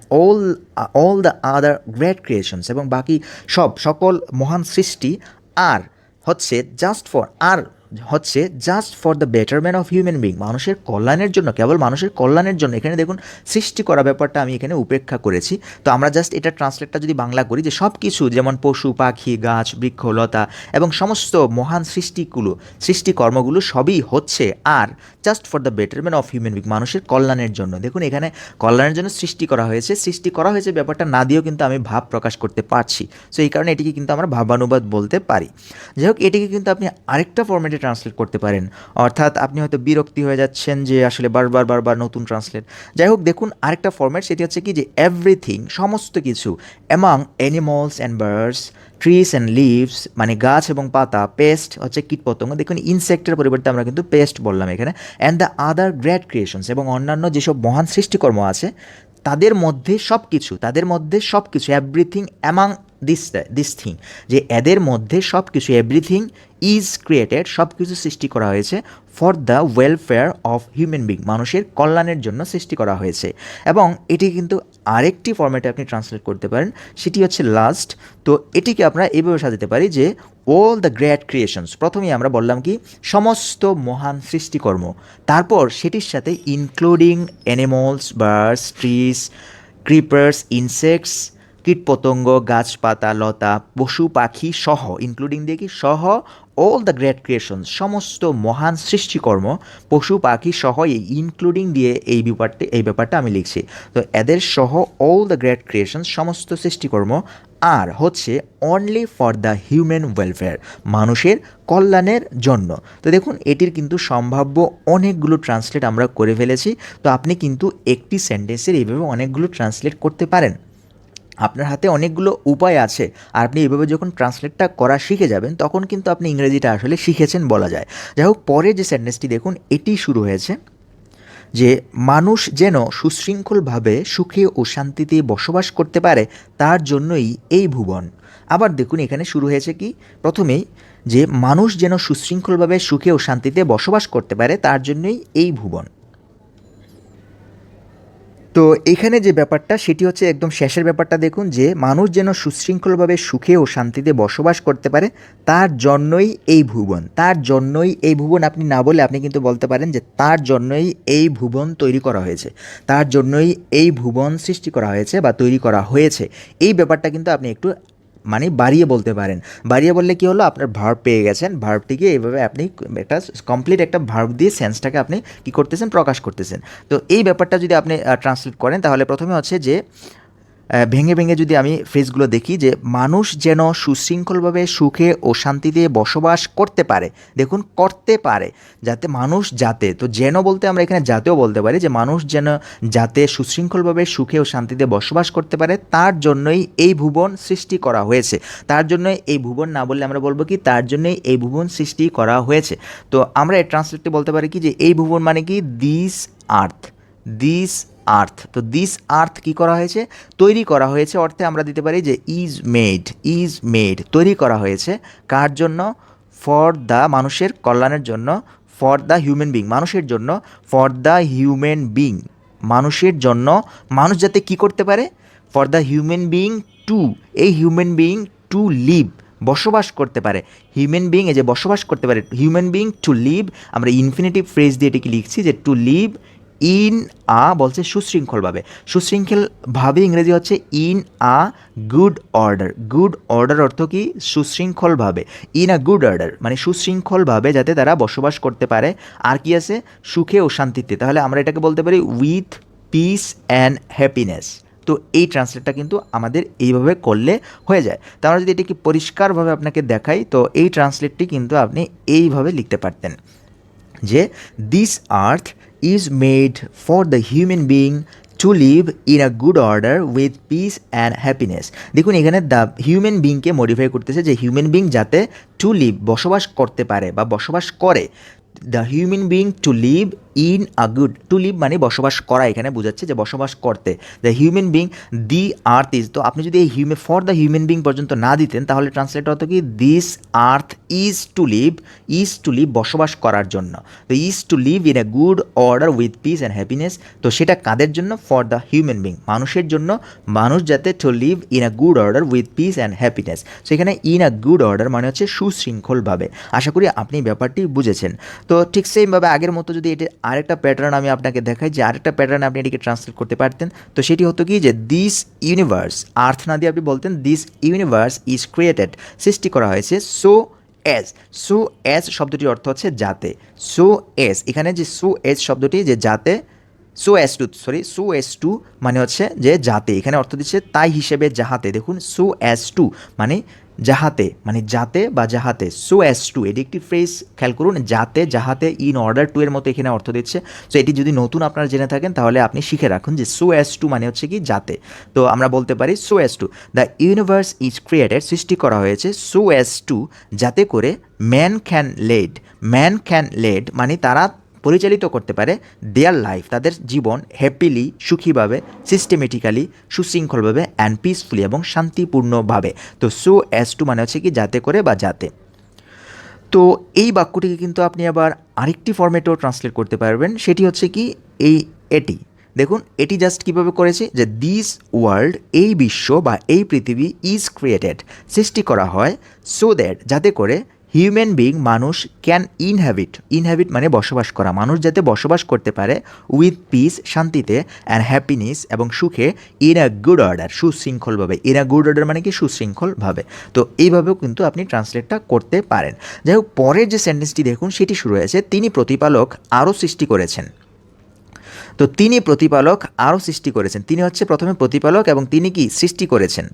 all the other great creations, এবং বাকি সকল মহান সৃষ্টি, আর হচ্ছে just for the betterment of human being, মানুষের কল্যাণের জন্য, কেবল মানুষের কল্যাণের জন্য। এখানে দেখুন সৃষ্টি করা ব্যাপারটা আমি এখানে উপেক্ষা করেছি। তো আমরা জাস্ট এটা ট্রান্সলেটটা যদি বাংলা করি, যে সব কিছু, যেমন পশু পাখি গাছ বৃক্ষ লতা এবং সমস্ত মহান সৃষ্টিকর্মগুলো সবই হচ্ছে আর just for the betterment of human being, মানুষের কল্যাণের জন্য। দেখুন এখানে কল্যাণের জন্য সৃষ্টি করা হয়েছে ব্যাপারটা না দিয়েও কিন্তু আমি ভাব প্রকাশ করতে পারছি। সো এই কারণে এটিকে কিন্তু আমরা ভাবানুবাদ বলতে পারি। যাই হোক, এটিকে কিন্তু আপনি আরেকটা ফরম্যাটে ট্রান্সলেট করতে পারেন, অর্থাৎ আপনি হয়তো বিরক্তি হয়ে যাচ্ছেন যে আসলে বারবার নতুন ট্রান্সলেট। যাই হোক, দেখুন আরেকটা ফরম্যাট, সেটি হচ্ছে কি যে এভরিথিং, সমস্ত কিছু, among animals and birds, trees and leaves মানে গাছ এবং পাতা, পেস্ট হচ্ছে কীটপতঙ্গ, দেখুন ইনসেক্টের পরিবর্তে আমরা কিন্তু পেস্ট বললাম এখানে, and the other great creations, এবং অন্যান্য যেসব মহান সৃষ্টিকর্ম আছে তাদের মধ্যে সব কিছু এভরিথিং অ্যামাং দিস থিং, যে এদের মধ্যে সব কিছু এভরিথিং ইজ ক্রিয়েটেড, সব কিছু সৃষ্টি করা হয়েছে for the welfare of human being, মানুষের কল্যাণের জন্য সৃষ্টি করা হয়েছে। এবং এটি কিন্তু আরেকটি ফর্ম্যাটে আপনি ট্রান্সলেট করতে পারেন, সেটি হচ্ছে লাস্ট। তো এটিকে আমরা এইভাবে সাজাতে পারি যে অল দ্য গ্রেট ক্রিয়েশনস, প্রথমেই আমরা বললাম কি সমস্ত মহান সৃষ্টিকর্ম, তারপর সেটির সাথে including animals, birds, trees, creepers, insects, কীটপতঙ্গ, গাছপাতা, লতা, পশু পাখি সহ, ইনক্লুডিং দিয়ে কি সহ, অল দ্য গ্রেট ক্রিয়েশনস, সমস্ত মহান সৃষ্টিকর্ম, পশু পাখি সহ, এই ইনক্লুডিং দিয়ে এই ব্যাপারটা আমি লিখছি। তো এদের সহ অল দ্য গ্রেট ক্রিয়েশনস, সমস্ত সৃষ্টিকর্ম, আর হচ্ছে only for the human welfare, মানুষের কল্যাণের জন্য। তো দেখুন এটির কিন্তু সম্ভাব্য অনেকগুলো ট্রান্সলেট আমরা করে ফেলেছি। তো আপনি কিন্তু একটি সেন্টেন্সের এইভাবে অনেকগুলো ট্রান্সলেট করতে পারেন। আপনার হাতে অনেকগুলো উপায় আছে, আর আপনি এভাবে যখন ট্রান্সলেটটা করা শিখে যাবেন তখন কিন্তু আপনি ইংরেজিটা আসলে শিখেছেন বলা যায়। যাই হোক, পরে যে সেন্টেন্সটি দেখুন, এটি শুরু হয়েছে যে মানুষ যেন সুশৃঙ্খলভাবে সুখে ও শান্তিতে বসবাস করতে পারে তার জন্যই এই ভুবন। আবার দেখুন এখানে শুরু হয়েছে কি প্রথমেই যে মানুষ যেন সুশৃঙ্খলভাবে সুখে ও শান্তিতে বসবাস করতে পারে তার জন্যই এই ভুবন। তো এখানে যে ব্যাপারটা সেটি হচ্ছে একদম শেষের ব্যাপারটা দেখুন, যে মানুষ যেন সুশৃঙ্খলভাবে সুখে ও শান্তিতে বসবাস করতে পারে তার জন্যই এই ভুবন। তার জন্যই এই ভুবন আপনি না বলে আপনি কিন্তু বলতে পারেন যে তার জন্যই এই ভুবন তৈরি করা হয়েছে, তার জন্যই এই ভুবন সৃষ্টি করা হয়েছে বা তৈরি করা হয়েছে। এই ব্যাপারটা কিন্তু আপনি একটু মানে বাড়িয়ে বলতে পারেন। বাড়িয়ে বললে কী হলো, আপনার ভার্ব পেয়ে গেছেন, ভার্বটিকে এইভাবে আপনি একটা কমপ্লিট একটা ভার্ব দিয়ে সেন্সটাকে আপনি কী করতেছেন, প্রকাশ করতেছেন। তো এই ব্যাপারটা যদি আপনি ট্রান্সলেট করেন তাহলে প্রথমে হচ্ছে যে ভেঙে ভেঙে যদি আমি ফ্রেজগুলো দেখি, যে মানুষ যেন সুশৃঙ্খলভাবে সুখে ও শান্তিতে বসবাস করতে পারে, দেখুন করতে পারে, যাতে মানুষ যাতে, তো যেন বলতে আমরা এখানে যাতেও বলতে পারি, যে মানুষ যেন যাতে সুশৃঙ্খলভাবে সুখে ও শান্তিতে বসবাস করতে পারে তার জন্যই এই ভুবন সৃষ্টি করা হয়েছে। তার জন্যই এই ভুবন না বললে আমরা বলবো কি তার জন্যই এই ভুবন সৃষ্টি করা হয়েছে। তো আমরা এই ট্রান্সলেটটি বলতে পারি কি যে এই ভুবন মানে কি দিস আর্থ, দিস আর্থ। তো দিস আর্থ কী করা হয়েছে, তৈরি করা হয়েছে অর্থে আমরা দিতে পারি যে ইজ মেড, তৈরি করা হয়েছে কার জন্য, ফর দ্য, মানুষের কল্যাণের জন্য, ফর দ্য হিউম্যান বিং, মানুষের জন্য, ফর দ্য হিউম্যান বিং, মানুষের জন্য, মানুষ যাতে কী করতে পারে, for the human being to, এই হিউম্যান বিং টু লিভ, বসবাস করতে পারে, হিউম্যান বিং এই যে বসবাস করতে পারে, হিউম্যান বিং টু লিভ, আমরা ইনফিনিটিভ ফ্রেজ দিয়ে এটাকে লিখছি যে টু লিভ ইন বলছে সুশৃঙ্খলভাবে, ইংরেজি হচ্ছে in a good order. Good order অর্থ কি, সুশৃঙ্খলভাবে, ইন আ গুড অর্ডার মানে সুশৃঙ্খলভাবে যাতে তারা বসবাস করতে পারে, আর কি আছে, সুখে ও শান্তিতে। তাহলে আমরা এটাকে বলতে পারি উইথ পিস অ্যান্ড হ্যাপিনেস। তো এই ট্রান্সলেটটা কিন্তু আমাদের এইভাবে করলে হয়ে যায়। তো আমরা যদি এটাকে পরিষ্কারভাবে আপনাকে দেখাই, তো এই ট্রান্সলেটটি কিন্তু আপনি এইভাবে লিখতে পারতেন যে this earth is made for the human being to live in a good order with peace and happiness। দেখুন এখানে দ্য হিউম্যান বিংকে মডিফাই করতেছে, যে হিউম্যান বিং যাতে টু লিভ বসবাস করতে পারে বা বসবাস করে, the human being to live in a good, to live মানে বসবাস করা, এখানে বোঝাচ্ছে যে বসবাস করতে, the human being, the earth is. তো আপনি যদি এই ফর দ্য হিউম্যান বিং পর্যন্ত না দিতেন তাহলে ট্রান্সলেট হতো কি this earth is to live বসবাস করার জন্য, তো is to live in a good order with peace and happiness. তো সেটা কাদের জন্য, ফর দ্য হিউম্যান বিং, মানুষের জন্য, মানুষ যাতে to live in a good order with peace and happiness. So এখানে ইন আ গুড অর্ডার মানে হচ্ছে সুশৃঙ্খলভাবে। আশা করি আপনি ব্যাপারটি বুঝেছেন। তো ঠিক সেইভাবে আগের মতো যদি এটি আরেকটা প্যাটার্ন আমি আপনাকে দেখাই, যে আরেকটা প্যাটার্ন আপনি এটিকে ট্রান্সলেট করতে পারতেন, তো সেটি হতো কি যে দিস ইউনিভার্স, আর্থ না দিয়ে আপনি বলতেন দিস ইউনিভার্স ইজ ক্রিয়েটেড, সৃষ্টি করা হয়েছে, সো অ্যাজ শব্দটির অর্থ হচ্ছে যাতে, সো অ্যাজ, এখানে যে সো অ্যাজ শব্দটি যে যাতে, সো অ্যাজ টু মানে হচ্ছে যে যাতে, এখানে অর্থ দিচ্ছে তাই হিসেবে যাহাতে। দেখুন সো অ্যাজ টু মানে যাহাতে, মানে যাতে বা যাহাতে, সো অ্যাজ টু, এটি একটি ফ্রেজ, খেয়াল করুন, যাতে যাহাতে ইন অর্ডার টু এর মতো এখানে অর্থ দিচ্ছে। সো এটি যদি নতুন আপনারা জেনে থাকেন তাহলে আপনি শিখে রাখুন যে সো অ্যাজ টু মানে হচ্ছে কি যাতে। তো আমরা বলতে পারি so as to the universe is created, সৃষ্টি করা হয়েছে, সো অ্যাজ টু যাতে করে ম্যান ক্যান লেড মানে তারা পরিচালিত করতে পারে দেয়ার লাইফ, তাদের জীবন হ্যাপিলি, সুখীভাবে, সিস্টেমেটিক্যালি, সুশৃঙ্খলভাবে অ্যান্ড পিসফুলি এবং শান্তিপূর্ণভাবে। তো সো অ্যাজ টু মানে হচ্ছে কি যাতে করে বা যাতে। তো এই বাক্যটিকে কিন্তু আপনি আবার আরেকটি ফরম্যাটেও ট্রান্সলেট করতে পারবেন, সেটি হচ্ছে কি এটি দেখুন এটি জাস্ট কীভাবে করেছে যে দিস ওয়ার্ল্ড, এই বিশ্ব বা এই পৃথিবী ইজ ক্রিয়েটেড, সৃষ্টি করা হয় সো দ্যাট যাতে করে হিউম্যান বিং মানুষ ক্যান ইনহ্যাবিট মানে বসবাস করা, মানুষ যাতে বসবাস করতে পারে উইথ পিস শান্তিতে অ্যান্ড হ্যাপিনেস এবং সুখে ইন আ গুড অর্ডার সুশৃঙ্খলভাবে। ইন আ গুড অর্ডার মানে কি সুশৃঙ্খলভাবে। তো এইভাবেও কিন্তু আপনি ট্রান্সলেটটা করতে পারেন। যাই হোক পরের যে সেন্টেন্সটি দেখুন সেটি শুরু হয়েছে তিনি প্রতিপালক আরও সৃষ্টি করেছেন। তো তিনি প্রতিপালক আরও সৃষ্টি করেছেন, তিনি হচ্ছে প্রথমে প্রতিপালক এবং তিনি কি সৃষ্টি করেছেন।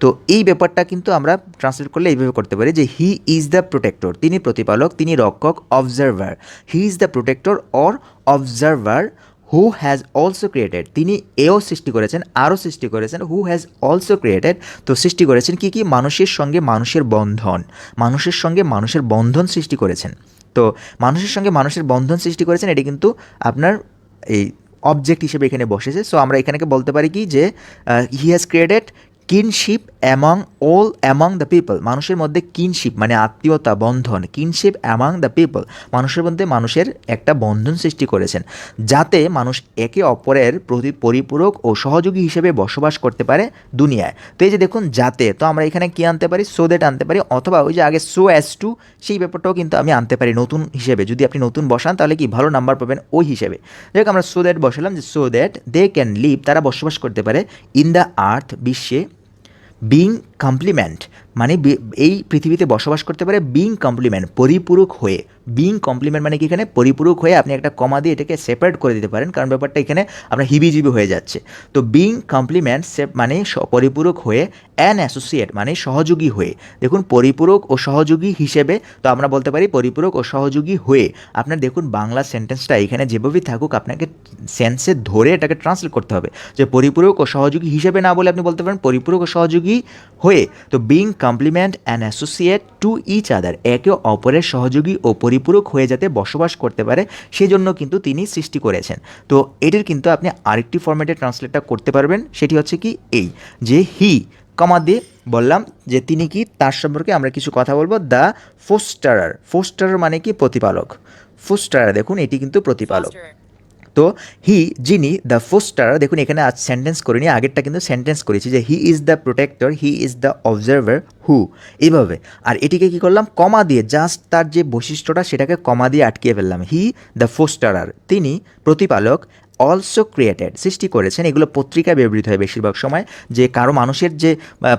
তো এই ব্যাপারটা কিন্তু আমরা ট্রান্সলেট করলে এইভাবে করতে পারি যে হি ইজ দ্য প্রোটেক্টর, তিনি প্রতিপালক, তিনি রক্ষক, observer. He is the protector or observer who has also created, তিনি এও সৃষ্টি করেছেন, আরও সৃষ্টি করেছেন, হু হ্যাজ অলসো ক্রিয়েটেড। তো সৃষ্টি করেছেন কি কি, মানুষের সঙ্গে মানুষের বন্ধন, মানুষের সঙ্গে মানুষের বন্ধন সৃষ্টি করেছেন। তো মানুষের সঙ্গে মানুষের বন্ধন সৃষ্টি করেছেন, এটি কিন্তু আপনার এই অবজেক্ট হিসেবে এখানে বসেছে। সো আমরা এখানেকে বলতে পারি কি যে he has created kinship among the people, মানুষের মধ্যে কিনশিপ মানে আত্মীয়তা বন্ধন, কিনশিপ অ্যামং দ্য পিপল, মানুষের মধ্যে মানুষের একটা বন্ধন সৃষ্টি করেছেন যাতে মানুষ একে অপরের প্রতি পরিপূরক ও সহযোগী হিসেবে বসবাস করতে পারে দুনিয়ায়। তো এই যে দেখুন যাতে, তো আমরা এখানে কি আনতে পারি, সো দ্যাট আনতে পারি, অথবা ওই যে আগে সো অ্যাজ টু সেই ব্যাপারটাও কিন্তু আমি আনতে পারি নতুন হিসেবে। যদি আপনি নতুন বসান তাহলে কি ভালো নাম্বার পাবেন ওই হিসেবে। দেখ আমরা সো দ্যাট বসালাম যে so that they can live, তারা বসবাস করতে পারে ইন দ্য আর্থ বিশ্বে, বিং কমপ্লিমেন্ট মানে এই পৃথিবীতে বসবাস করতে পারে বিং কমপ্লিমেন্ট পরিপূরক হয়ে। বিং কমপ্লিমেন্ট মানে কি, এখানে পরিপূরক হয়ে আপনি একটা কমা দিয়ে এটাকে সেপারেট করে দিতে পারেন, কারণ ব্যাপারটা এখানে আপনার হিবিজিবি হয়ে যাচ্ছে। তো বিং কমপ্লিমেন্ট মানে পরিপূরক হয়ে, অ্যান অ্যাসোসিয়েট মানে সহযোগী হয়ে। দেখুন পরিপূরক ও সহযোগী হিসেবে, তো আমরা বলতে পারি পরিপূরক ও সহযোগী হয়ে। আপনার দেখুন বাংলা সেন্টেন্সটা এখানে যেভাবেই থাকুক আপনাকে সেন্সে ধরে এটাকে ট্রান্সলেট করতে হবে, যে পরিপূরক ও সহযোগী হিসেবে না বলে আপনি বলতে পারেন পরিপূরক ও সহযোগী হয়ে। তো being complement and associate to each other, একে অপরের সহযোগী ও পরিপূরক হয়ে যাতে বসবাস করতে পারে সেজন্য কিন্তু তিনি সৃষ্টি করেছেন। তো এটির কিন্তু আপনি আরেকটি ফরম্যাটে ট্রান্সলেটটা করতে পারবেন, সেটি হচ্ছে কি এই যে হি কমা দিয়ে বললাম যে তিনি কি, তার সম্পর্কে আমরা কিছু কথা বলবো। দ্য ফোস্টারার, ফোস্টারার মানে কি প্রতিপালক, ফোস্টারার দেখুন এটি কিন্তু প্রতিপালক। তো হি যিনি, দ্য ফোস্টারার, দেখুন এখানে আজ সেন্টেন্স করিনি, আগেরটা কিন্তু সেন্টেন্স করেছি যে he is the protector, he is the observer who, এইভাবে। আর এটিকে কি করলাম, কমা দিয়ে জাস্ট তার যে বৈশিষ্ট্যটা সেটাকে কমা দিয়ে আটকিয়ে ফেললাম। হি দ্য ফোস্টারার, তিনি প্রতিপালক, অলসো ক্রিয়েটেড সৃষ্টি করেছেন। এগুলো পত্রিকায় ব্যবহৃত হয় বেশিরভাগ সময়, যে কারো মানুষের যে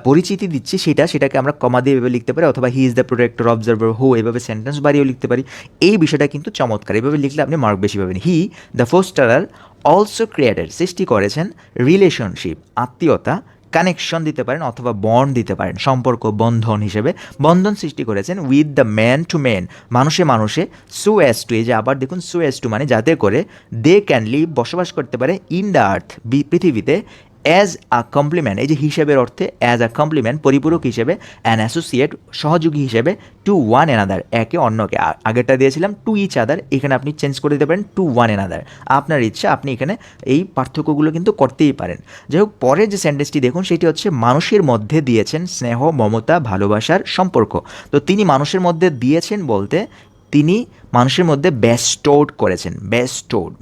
পরিচিতি দিচ্ছি সেটাকে আমরা কমা দিয়ে এভাবে লিখতে পারি, অথবা he is the protector observer who, এভাবে সেন্টেন্স বাড়িয়েও লিখতে পারি। এই বিষয়টা কিন্তু চমৎকার, এভাবে লিখলে আপনি মার্ক বেশি পাবেন। হি দ্য ফোস্টারার অলসো ক্রিয়েটেড সৃষ্টি করেছেন রিলেশনশিপ আত্মীয়তা, কানেকশন দিতে পারেন অথবা বন্ড দিতে পারেন, সম্পর্ক বন্ধন হিসেবে বন্ধন সৃষ্টি করেছেন with the man to man, মানুষে মানুষে, সো অ্যাজ টু, এই যে আবার দেখুন সো অ্যাজ টু মানে যাতে করে, দে ক্যান লিভ বসবাস করতে পারে, ইন দ্য আর্থ পৃথিবীতে, অ্যাজ আ কমপ্লিমেন্ট, এই যে হিসেবের অর্থে অ্যাজ আ কমপ্লিমেন্ট পরিপূরক হিসেবে, অ্যান অ্যাসোসিয়েট সহযোগী হিসেবে, টু ওয়ান অ্যানাদার একে অন্যকে, আগেরটা দিয়েছিলাম টু ইচ আদার, এখানে আপনি চেঞ্জ করে দিতে পারেন টু ওয়ান অ্যানাদার, আপনার ইচ্ছা আপনি এখানে এই পার্থক্যগুলো কিন্তু করতেই পারেন। যাই হোক পরের যে সেন্টেন্সটি দেখুন সেটি হচ্ছে মানুষের মধ্যে দিয়েছেন স্নেহ মমতা ভালোবাসার সম্পর্ক। তো তিনি মানুষের মধ্যে দিয়েছেন বলতে তিনি মানুষের মধ্যে বেস্টোড করেছেন,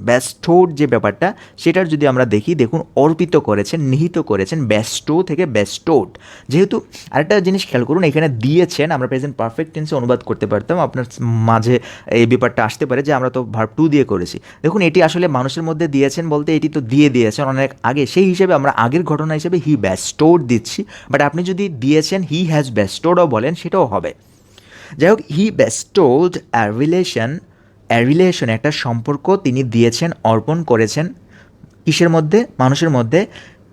বেস্টোড যে ব্যাপারটা সেটার যদি আমরা দেখি, দেখুন অর্পিত করেছেন, নিহিত করেছেন, বেস্টো থেকে বেস্টোড। যেহেতু আরেকটা জিনিস খেয়াল করুন, এখানে দিয়েছেন আমরা প্রেজেন্ট পারফেক্ট টেন্সে অনুবাদ করতে পারতাম, আপনার মাঝে এই ব্যাপারটা আসতে পারে যে আমরা তো ভার্ব টু দিয়ে করেছি। দেখুন এটি আসলে মানুষের মধ্যে দিয়েছেন বলতে এটি তো দিয়ে দিয়েছেন অনেক আগে, সেই হিসেবে আমরা আগের ঘটনা হিসেবে হি বেস্টোড দিচ্ছি, বাট আপনি যদি দিয়েছেন হি হ্যাজ বেস্টোডও বলেন সেটাও হবে। যাই হোক হি বেস্টোড রিলেশন একটা সম্পর্ক তিনি দিয়েছেন, অর্পণ করেছেন কিসের মধ্যে, মানুষের মধ্যে,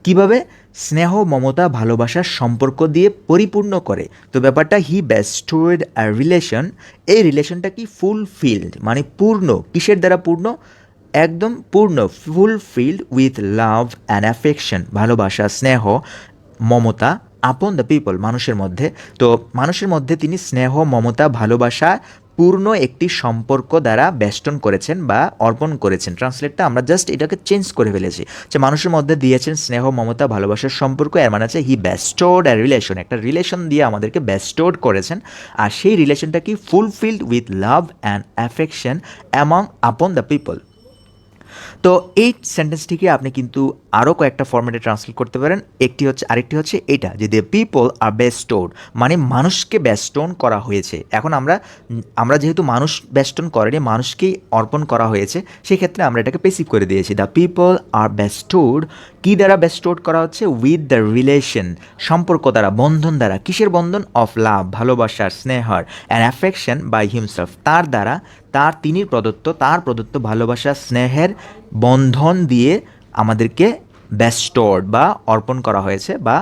কিভাবে, স্নেহ মমতা ভালোবাসার সম্পর্ক দিয়ে পরিপূর্ণ করে। তো ব্যাপারটা হি বেস্টোড রিলেশন, এই রিলেশনটা কি ফুলফিল্ড মানে পূর্ণ, কিসের দ্বারা পূর্ণ, একদম পূর্ণ, fulfilled with love and affection ভালোবাসা স্নেহ মমতা আপন দ্য পিপল, মানুষের মধ্যে। তো মানুষের মধ্যে তিনি স্নেহ, মমতা, ভালোবাসা পূর্ণ একটি সম্পর্ক দ্বারা বেষ্টন করেছেন বা অর্পণ করেছেন। ট্রান্সলেটটা আমরা জাস্ট এটাকে চেঞ্জ করে ফেলেছি, যে মানুষের মধ্যে দিয়েছেন স্নেহ, মমতা, ভালোবাসার সম্পর্ক। এর মানে আছে হি বেস্টোড এ রিলেশন, একটা রিলেশন দিয়ে আমাদেরকে বেস্টোড করেছেন। আর সেই রিলেশনটা কি fulfilled with love and affection among upon the people. তো এই সেন্টেন্সটিকে আপনি কিন্তু আরও কয়েকটা ফরম্যাটে ট্রান্সলেট করতে পারেন। আরেকটি হচ্ছে এটা, যে দ্য পিপল আর বেস্টোড, মানে মানুষকে বেস্টন করা হয়েছে। এখন আমরা যেহেতু মানুষ বেস্টন করেনি, মানুষকেই অর্পণ করা হয়েছে, সেক্ষেত্রে আমরা এটাকে পেসিভ করে দিয়েছি। দ্য পিপল আর বেস্টোড, কী দ্বারা বেস্টোড করা হচ্ছে? উইথ দ্য রিলেশন, সম্পর্ক দ্বারা, বন্ধন দ্বারা। কিসের বন্ধন? অফ লাভ, ভালোবাসার, স্নেহর, অ্যান্ড অ্যাফেকশন বাই হিমসেলফ, তার দ্বারা, তার প্রদত্ত ভালোবাসা, স্নেহের বন্ধন দিয়ে আমাদেরকে বেস্টোড বা অর্পণ করা হয়েছে বা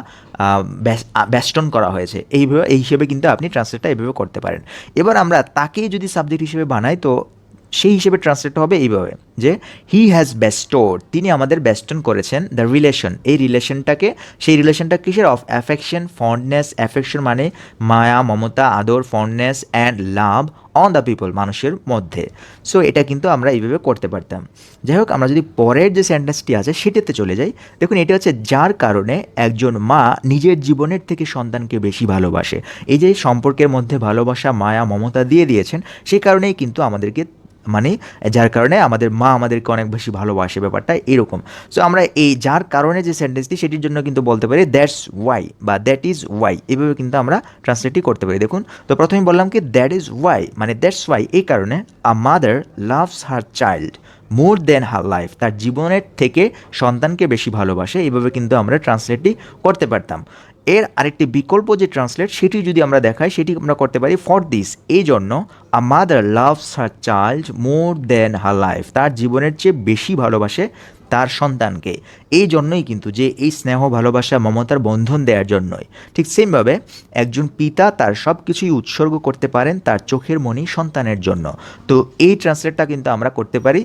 বেষ্টন করা হয়েছে। এই হিসেবে কিন্তু আপনি ট্রান্সলেটটা এইভাবে করতে পারেন। এবার আমরা তাকেই যদি সাবজেক্ট হিসেবে বানাই, তো সেই হিসেবে ট্রান্সলেট হবে এইভাবে, যে হি হ্যাজ বেস্টোড, তিনি আমাদের বেষ্টন করেছেন, দ্য রিলেশন, এই রিলেশনটাকে, সেই রিলেশনটা কিসের? অফ অ্যাফেকশন, ফন্ডনেস, অ্যাফেকশন মানে মায়া, মমতা, আদর, fondness and love on the people, মানুষের মধ্যে। সো এটা কিন্তু আমরা এইভাবে করতে পারতাম। যাই হোক, আমরা যদি পরের যে সেন্টেন্সটি আছে সেটাতে চলে যাই, দেখুন এটা হচ্ছে যার কারণে একজন মা নিজের জীবনের থেকে সন্তানকে বেশি ভালোবাসে। এই যে সম্পর্কের মধ্যে ভালোবাসা, মায়া, মমতা দিয়ে দিয়েছেন, সেই কারণেই কিন্তু আমাদেরকে, মানে যার কারণে আমাদের মা আমাদেরকে অনেক বেশি ভালোবাসে, ব্যাপারটা এরকম। সো আমরা এই যার কারণে যে সেন্টেন্সটি, সেটির জন্য কিন্তু বলতে পারি দ্যাটস ওয়াই বা দ্যাট ইজ ওয়াই, এভাবে কিন্তু আমরা ট্রান্সলেটটি করতে পারি। দেখুন, তো প্রথমে বললাম কি দ্যাট ইজ ওয়াই, মানে দ্যাটস ওয়াই, এই কারণে a mother loves her child more than her life, তার জীবনের থেকে সন্তানকে বেশি ভালোবাসে। এইভাবে কিন্তু আমরা ট্রান্সলেটটি করতে পারতাম। এর আরেকটি বিকল্প যে ট্রান্সলেট, সেটি যদি আমরা দেখাই, সেটি আমরা করতে পারি ফর দিস, এই জন্য a mother loves her child more than her life, তার জীবনের চেয়ে বেশি ভালোবাসে তার সন্তানকে। এই জন্যই কিন্তু, যে এই স্নেহ, ভালোবাসা, মমতার বন্ধন দেওয়ার জন্যই। ঠিক সেমভাবে একজন পিতা তার সব কিছুই উৎসর্গ করতে পারেন তার চোখের মনি সন্তানের জন্য। তো এই ট্রান্সলেটটা কিন্তু আমরা করতে পারি,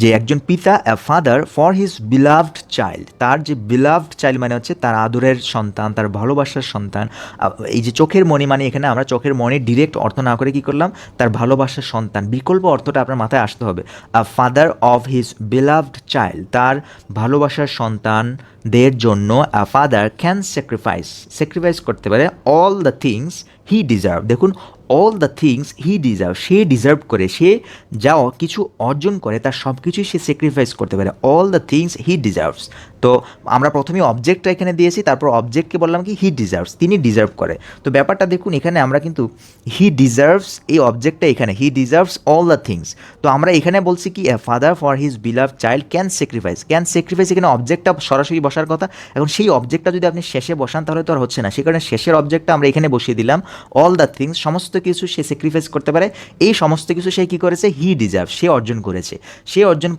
যে একজন পিতা, a father for his beloved child, তার যে বিলাভড চাইল্ড মানে হচ্ছে তার আদরের সন্তান, তার ভালোবাসার সন্তান। এই যে চোখের মণি, মানে এখানে আমরা চোখের মণি ডিরেক্ট অর্থ না করে কী করলাম, তার ভালোবাসার সন্তান, বিকল্প অর্থটা আপনার মাথায় আসতে হবে। আ father of his beloved child, তার ভালোবাসার সন্তানদের জন্য আ ফাদার ক্যান স্যাক্রিফাইস করতে পারে all the things he deserve. দেখুন, all the things he deserve, সে ডিজার্ভ করে, সে যা কিছু অর্জন করে তার সব কিছুই সে স্যাক্রিফাইস করতে পারে। All the things he deserves. তো আমরা প্রথমে অবজেক্টটা এখানে দিয়েছি, তারপর অবজেক্টকে বললাম কি হি ডিজার্ভস, তিনি ডিজার্ভ করে। তো ব্যাপারটা দেখুন, এখানে আমরা কিন্তু হি ডিজার্ভস, এই অবজেক্টটা এখানে, হি ডিজার্ভস অল দ্য থিংস। তো আমরা এখানে বলছি কি a father for his বিলাভ child can sacrifice, এখানে অবজেক্টটা সরাসরি বসার কথা। এখন সেই অবজেক্টটা যদি আপনি শেষে বসান, তাহলে তো আর হচ্ছে না, সে কারণে শেষের অবজেক্টটা আমরা এখানে বসিয়ে দিলাম। অল দ্য থিংস, সমস্ত কিছু সে স্যাক্রিফাইস করতে পারে। এই সমস্ত কিছু সে কী করেছে? হি ডিজার্ভ, সে অর্জন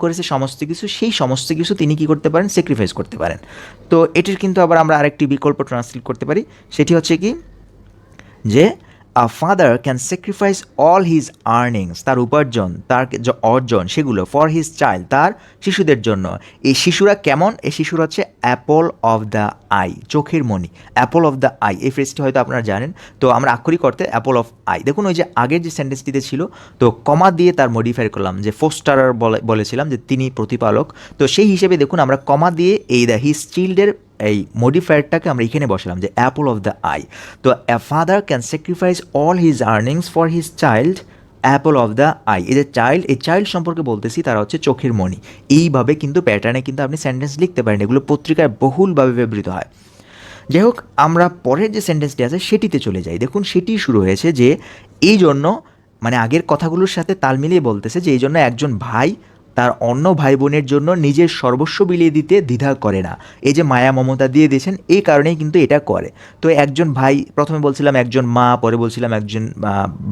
করেছে সমস্ত কিছু, সেই সমস্ত কিছু তিনি কী করতে পারেন? স্যাক্রিফাইস করতে পারেন। তো এটির কিন্তু আবার আমরা আরেকটি বিকল্প ট্রান্সলেট করতে পারি, সেটি হচ্ছে কি, যে আ father can sacrifice all his earnings, তার উপার্জন, তার যে অর্জন সেগুলো, ফর হিজ চাইল্ড, তার শিশুদের জন্য। এই শিশুরা কেমন? এই শিশুরা হচ্ছে অ্যাপল অফ দ্য আই, চোখের মণি। অ্যাপল অফ দ্য আই, এই ফ্রেজটি হয়তো আপনারা জানেন। তো আমরা আক্ষরিক অর্থে অ্যাপল অফ আই। দেখুন, ওই যে আগের যে সেন্টেন্সটিতে ছিল, তো কমা দিয়ে তার মডিফাই করলাম, যে ফোস্টারার বলেছিলাম যে তিনি প্রতিপালক। তো সেই হিসেবে দেখুন, আমরা কমা দিয়ে এই দ্য হিজ চিল্ডের এই মডিফায়ারটাকে আমরা এখানে বসালাম, যে অ্যাপল অফ দ্য আই। তো a father can sacrifice all his earnings for his child apple of the eye. এই যে চাইল্ড সম্পর্কে বলতেছি, তারা হচ্ছে চোখের মণি। এইভাবে কিন্তু প্যাটার্নে কিন্তু আপনি সেন্টেন্স লিখতে পারেন, এগুলো পত্রিকায় বহুলভাবে ব্যবহৃত হয়। যাই হোক, আমরা পরের যে সেন্টেন্সটি আছে সেটিতে চলে যাই। দেখুন, সেটি শুরু হয়েছে যে এই জন্য, মানে আগের কথাগুলোর সাথে তাল মিলিয়ে বলতেছে যে এই জন্য একজন ভাই তার অন্য ভাই বোনের জন্য নিজের সর্বস্ব বিলিয়ে দিতে দ্বিধা করে না। এই যে মায়া, মমতা দিয়ে দিয়েছেন, এই কারণেই কিন্তু এটা করে। তো একজন ভাই, প্রথমে বলছিলাম একজন মা, পরে বলছিলাম একজন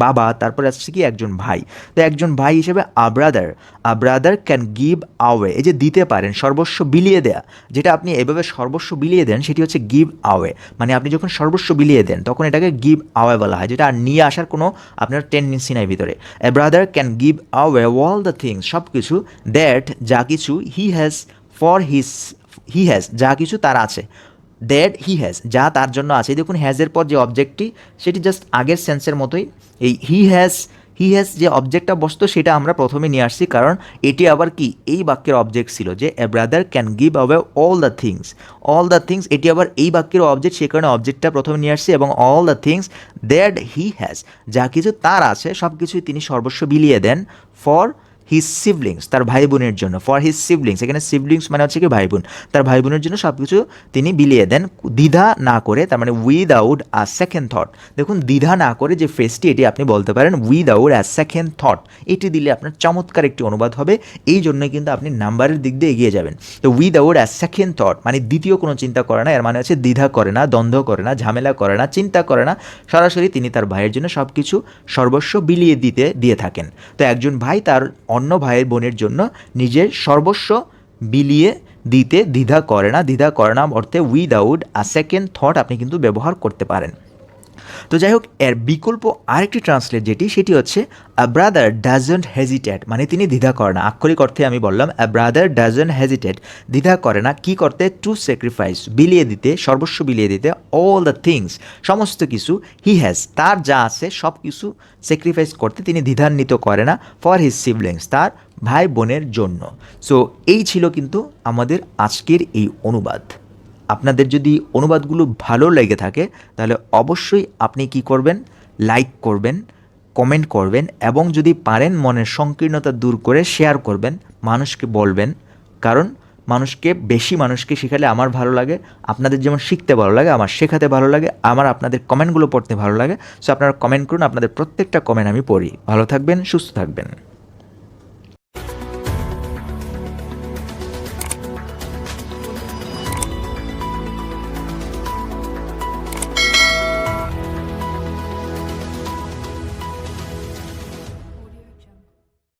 বাবা, তারপরে আসছে কি একজন ভাই। তো একজন ভাই হিসেবে আ ব্রাদার ক্যান গিভ আওয়ে, এই যে দিতে পারেন, সর্বস্ব বিলিয়ে দেয়া, যেটা আপনি এভাবে সর্বস্ব বিলিয়ে দেন, সেটি হচ্ছে গিভ আওয়ে। মানে আপনি যখন সর্বস্ব বিলিয়ে দেন, তখন এটাকে গিভ আওয়ে বলা হয়, যেটা আর নিয়ে আসার কোনো আপনার টেন্ডেন্সি নাই ভিতরে। এ brother can give আওয়ে all the things, সব কিছু, দ্যাট যা কিছু, হি হ্যাজ যা কিছু তার আছে, দ্যাট হি হ্যাজ, যা তার জন্য আছে। দেখুন হ্যাজের পর যে অবজেক্টটি সেটি জাস্ট আগের সেন্সের মতোই। এই হি হ্যাজ যে অবজেক্টটা বসতো সেটা আমরা প্রথমে নিয়ে আসছি, কারণ এটি আবার কি এই বাক্যের অবজেক্ট ছিল যে এ brother can give away all the things, এটি আবার এই বাক্যের অবজেক্ট, সে কারণে অবজেক্টটা প্রথমে নিয়ে আসছি। এবং all the things that he has, যা কিছু তার আছে সব কিছুই তিনি সর্বস্ব বিলিয়ে দেন ফর হিজ সিবলিংস, তার ভাই বোনের জন্য। ফর হিজ সিবলিংস, এখানে সিবলিংস মানে হচ্ছে কি ভাই বোন, তার ভাই বোনের জন্য সব কিছু তিনি বিলিয়ে দেন দ্বিধা না করে, তার মানে উইদাউট আ সেকেন্ড থট। দেখুন দ্বিধা না করে যে ফ্রেজটি, এটি আপনি বলতে পারেন উইদাউট আ সেকেন্ড থট, এটি দিলে আপনার চমৎকার একটি অনুবাদ হবে। এই জন্যই কিন্তু আপনি নাম্বারের দিক দিয়ে এগিয়ে যাবেন। তো উইদাউট আ সেকেন্ড থট মানে দ্বিতীয় কোনো চিন্তা করে না, এর মানে হচ্ছে দ্বিধা করে না, দ্বন্দ্ব করে না, ঝামেলা করে না, চিন্তা করে না, সরাসরি তিনি তার ভাইয়ের জন্য সব কিছু সর্বস্ব বিলিয়ে দিয়ে থাকেন। তো একজন ভাই তার অন্য ভাইয়ের বোনের জন্য নিজের সর্বস্ব বিলিয়ে দিতে দ্বিধা করে না অর্থে উইদাউট আ সেকেন্ড থট আপনি কিন্তু ব্যবহার করতে পারেন। তো যাই হোক, এর বিকল্প আরেকটি ট্রান্সলেট যেটি, সেটি হচ্ছে আ ব্রাদার ডাজন্ট হেজিটেট, মানে তিনি দ্বিধা করে না। আক্ষরিক অর্থে আমি বললাম আ ব্রাদার ডাজন্ট হেজিটেট, দ্বিধা করে না কি করতে, টু স্যাক্রিফাইস, বিলিয়ে দিতে, সর্বস্ব বিলিয়ে দিতে, অল দ্য থিংস, সমস্ত কিছু, হি হ্যাজ, তার যা আছে সব কিছু স্যাক্রিফাইস করতে তিনি দ্বিধান্বিত করে না, ফর হিজ সিবলিংস, তার ভাই বোনের জন্য। সো এই ছিল কিন্তু আমাদের আজকের এই অনুবাদ। আপনাদের যদি অনুবাদগুলো ভালো লেগে থাকে তাহলে অবশ্যই আপনি কি করবেন, লাইক করবেন, কমেন্ট করবেন, এবং যদি পারেন মনের সংকীর্ণতা দূর করে শেয়ার করবেন, মানুষকে বলবেন। কারণ বেশি মানুষকে শেখালে আমার ভালো লাগে, আপনাদের যেমন শিখতে ভালো লাগে, আমার শেখাতে ভালো লাগে, আমার আপনাদের কমেন্টগুলো পড়তে ভালো লাগে। সো আপনারা কমেন্ট করুন, আপনাদের প্রত্যেকটা কমেন্ট আমি পড়ি। ভালো থাকবেন, সুস্থ থাকবেন।